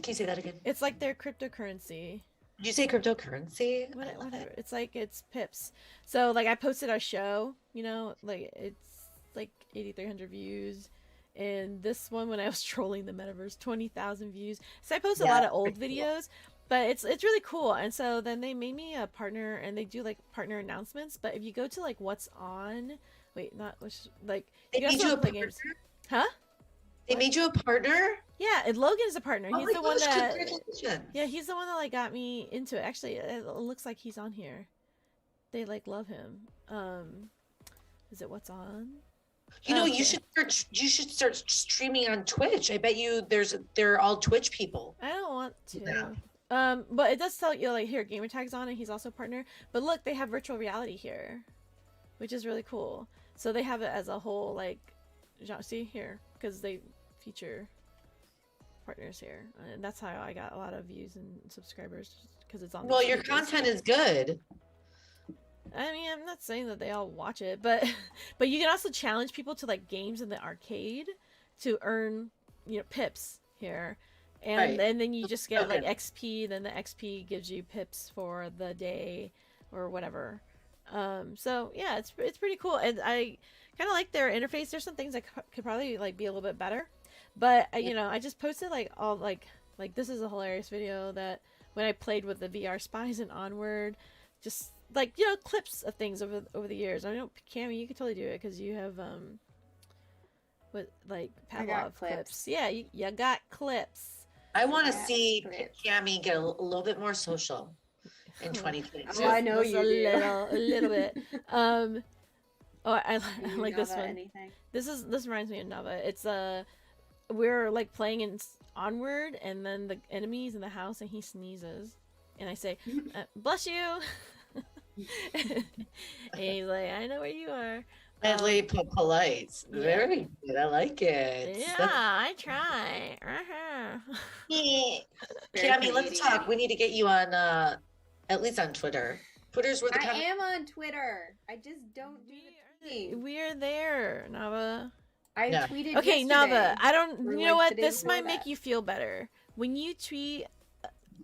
Can you say that again? It's like their cryptocurrency. Did you say cryptocurrency? Whatever. It's Pips. So like I posted our show, you know, like it's like 8,300 views. And this one, when I was trolling the metaverse, 20,000 views. So I post a lot of old videos, But it's really cool. And so then they made me a partner, and they do like partner announcements. But if you go to like what's on, wait, not which, like They you can made also you a play partner? games, huh? They made you a partner? Yeah, and Logan is a partner. Oh He's my the one gosh, that, congratulations. yeah, he's the one that like got me into it. Actually, it looks like he's on here. They like love him. Is it what's on? You know, Okay. you should start streaming on Twitch. I bet you they're all Twitch people. I don't want to. Yeah. But it does tell you like here, gamer tags on, and he's also a partner. But look, they have virtual reality here, which is really cool. So they have it as a whole like, see here, because they feature partners here, and that's how I got a lot of views and subscribers because it's on. Well, these your pages. content is good. I mean, I'm not saying that they all watch it, but but you can also challenge people to like games in the arcade to earn, you know, pips here. And Right. then you just get like Okay. XP, then the XP gives you pips for the day or whatever. So yeah, it's pretty cool, and I kind of like their interface. There's some things that could probably like be a little bit better, but you know, I just posted like all like this is a hilarious video that when I played with the VR spies and Onward, just like, you know, clips of things over the years. I know, Cammy, you could totally do it because you have what like I got Pavlov clips. clips. Yeah, you got clips. I want to Yeah, see great. Cammy get a little bit more social in 2022. Oh, I know Just you do. a little bit. Oh, I like this Nava one. Anything? This reminds me of Nava. It's we're like playing in Onward, and then the enemy's in the house, and he sneezes, and I say, "Bless you," and he's like, "I know where you are." Deadly polite. yeah. Very good. I like it. Yeah, That's- I try. Uh-huh. Yeah. Very Cammy, let's Canadian. talk. We need to get you on at least on Twitter. Twitter's where the I am on Twitter. I just don't do the thing. We are there, Nava. I Yeah. tweeted. Okay, yesterday. Nava, I don't. or, You like, know what? the day This before might make that. you feel better. When you tweet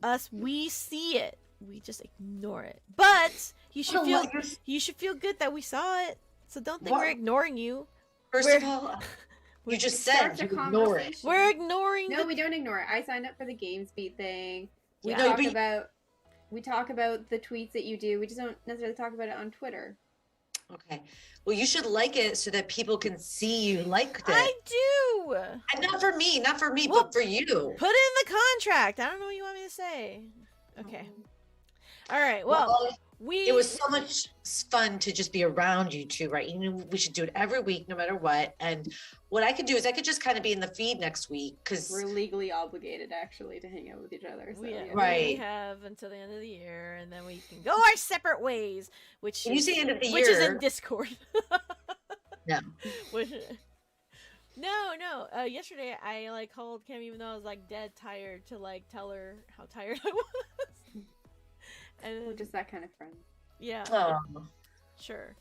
us, we see it. We just ignore it. But you should Oh, feel. what? You're- You should feel good that we saw it. So don't think What? we're ignoring you. First We're- of all, you just Starts said a you ignore it. conversation. We're ignoring. No, the... we don't ignore it. I signed up for the Games Beat thing. We Yeah. No, talk but- about the tweets that you do. We just don't necessarily talk about it on Twitter. Okay. Well, you should like it so that people can see you liked it. I do. And not for me, Well, but for you. Put it in the contract. I don't know what you want me to say. Okay. All right. Well, we. it was so much fun to just be around you two, right? You know, we should do it every week, no matter what. And what I could do is I could just kind of be in the feed next week because We're legally obligated, actually, to hang out with each other. So, We, yeah. we Right. have until the end of the year, and then we can go our separate ways. Which when you is, say end of the which is in year, Discord. No. Which, no. Yesterday I like called Kim even though I was like dead tired to like tell her how tired I was. And We're just that kind of friend. yeah, oh, sure.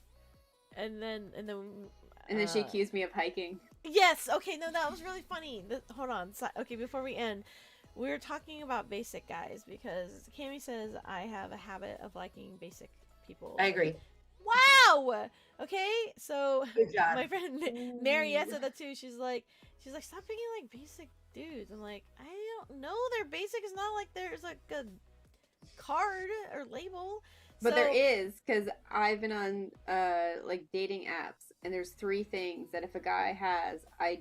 And then And then she uh, accused me of hiking. Yes. Okay. No, that was really funny. Hold on. Okay, before we end, we were talking about basic guys because Cammy says I have a habit of liking basic people. I agree. Wow. Okay. So Good job. my friend Mariette said that too. She's like, stop picking like basic dudes. I'm like, I don't know. They're basic. It's not like there's like a card or label. But there So- is, because I've been on like dating apps, and there's 3 things that if a guy has, I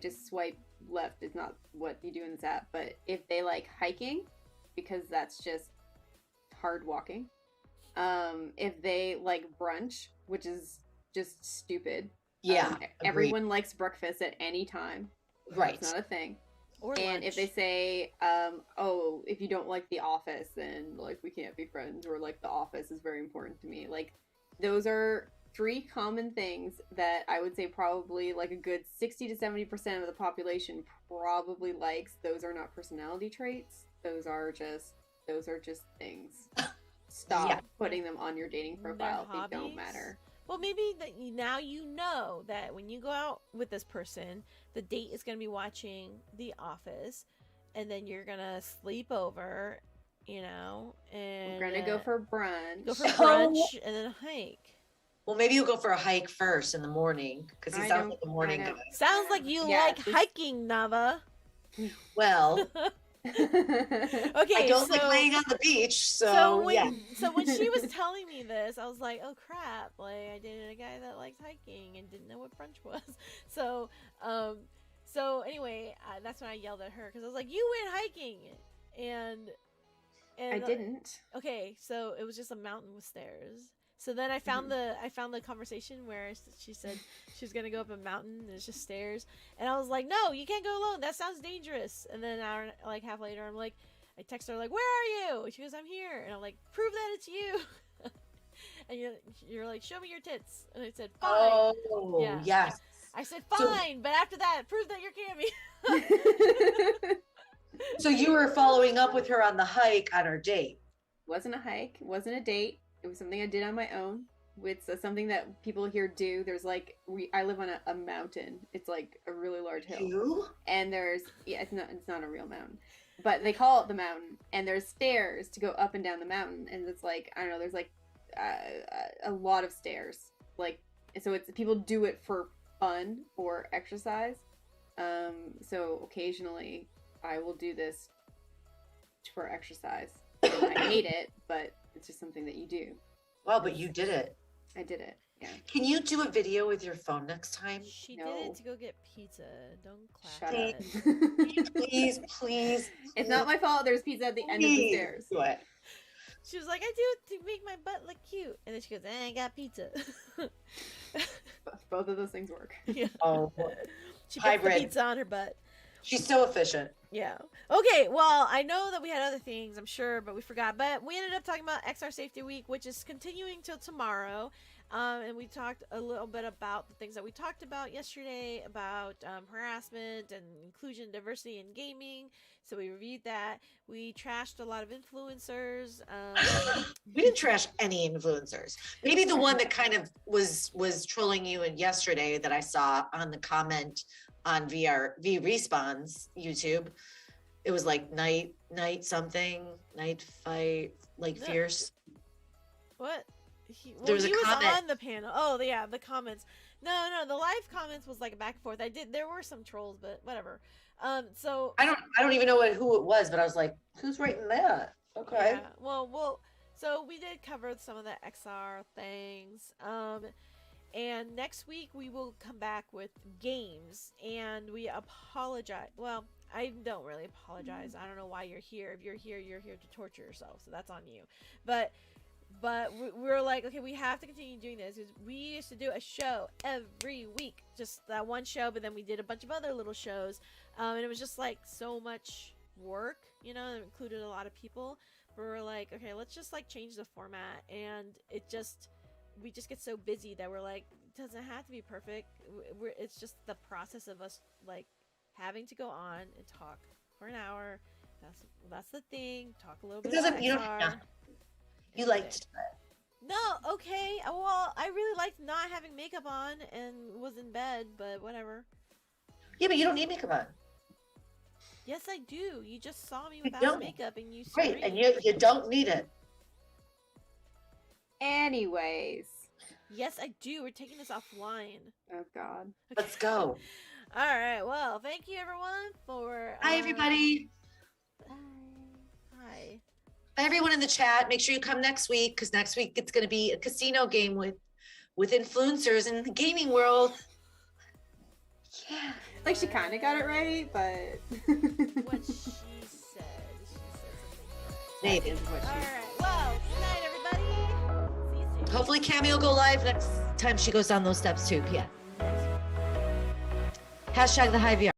just swipe left. It's not what you do in this app. But if they like hiking, because that's just hard walking. If they like brunch, which is just stupid. Yeah. Um, everyone likes breakfast at any time. Right. It's not a thing. Or And if they lunch. say, oh, if you don't like The Office, then like we can't be friends, or like The Office is very important to me. Like those are 3 common things that I would say probably like a good 60 to 70% of the population probably likes. Those are not personality traits. Those are just things. Stop Yeah. putting them on your dating Their profile. They don't hobbies? matter. Well, maybe that now you know that when you go out with this person, the date is going to be watching The Office, and then you're gonna sleep over, you know, and We're gonna go for brunch. go for So- brunch and then hike. Well, maybe you'll go for a hike first in the morning because he I sounds don't- like a morning I guy. don't- Sounds like you Yeah, like this- hiking, Nava. Well, Okay, I don't so like laying on the beach, so so when yeah. so when she was telling me this, I was like, oh crap! Like I dated a guy that liked hiking and didn't know what French was. So um, so anyway, that's when I yelled at her because I was like, you went hiking, and I and didn't. okay, so it was just a mountain with stairs. So then I found the conversation where she said she was gonna go up a mountain and it's just stairs, and I was like, no, you can't go alone. That sounds dangerous. And then an hour, like half later, I'm like, I text her like, where are you? And she goes, I'm here. And I'm like, prove that it's you. And you're like, show me your tits. And I said, fine. Oh, Yeah. yes. I said, So- fine, but after that, prove that you're Cammy. So you were following up with her on the hike on our date. Wasn't a hike, wasn't a date. It was something I did on my own. It's something that people here do. There's like I live on a mountain. It's like a really large hill. You? And there's it's not a real mountain. But they call it the mountain, and there's stairs to go up and down the mountain, and it's like I don't know, there's like a lot of stairs. Like so it's people do it for fun or exercise. So occasionally I will do this for exercise. And I hate it, but it's just something that you do. Wow, but you did it. I did it. Yeah. Can you do a video with your phone next time? She No. did it to go get pizza. Don't clap Shut at up. it. Please, please. It's not my fault. There's pizza at the end of the please stairs. do it. She was like, I do it to make my butt look cute. And then she goes, I got pizza. Both of those things work. Yeah. Oh, She puts the hybrid. pizza on her butt. She's so efficient. Yeah. Okay, well, I know that we had other things, I'm sure, but we forgot. But we ended up talking about XR Safety Week, which is continuing till tomorrow. And we talked a little bit about the things that we talked about yesterday about harassment and inclusion, diversity in gaming. So we reviewed that. We trashed a lot of influencers. We didn't trash any influencers. Maybe the one that kind of was trolling you and yesterday that I saw on the comment on V Respawn's YouTube. It was like night fight, like No. fierce. What? There was a he was comment. on the panel. Oh, yeah, the comments. No, the live comments was like a back and forth. There were some trolls, but whatever. So I don't even know who it was, but I was like, who's writing that? Okay. yeah, well, so we did cover some of the XR things. And next week we will come back with games, and we apologize. Well, I don't really apologize. I don't know why you're here. If you're here to torture yourself, so that's on you. But we're like, okay, we have to continue doing this because we used to do a show every week, just that one show, but then we did a bunch of other little shows, and it was just like so much work, you know, it included a lot of people. But we're like, okay, let's just like change the format, and we just get so busy that we're like, it doesn't have to be perfect. It's just the process of us like having to go on and talk for an hour. That's the thing. Talk a little bit about You don't XR. have to. You liked it. No, okay. Well, I really liked not having makeup on and was in bed, but whatever. Yeah, but you don't need makeup on. Yes, I do. You just saw me You without don't. makeup and you Right, screamed. and you don't need it. Anyways. Yes, I do. We're taking this offline. Oh God. Let's go. All right. Well, thank you everyone for. Hi, everybody. Hi. Bye, everyone in the chat. Make sure you come next week because next week it's going to be a casino game with influencers in the gaming world. Yeah. Like she kind of got it right, but What she said. She said something. Maybe. what All she right. Well, good night, everybody. See you soon. Hopefully Cammy will go live next time she goes down those steps too. Yeah. Hashtag the high VR.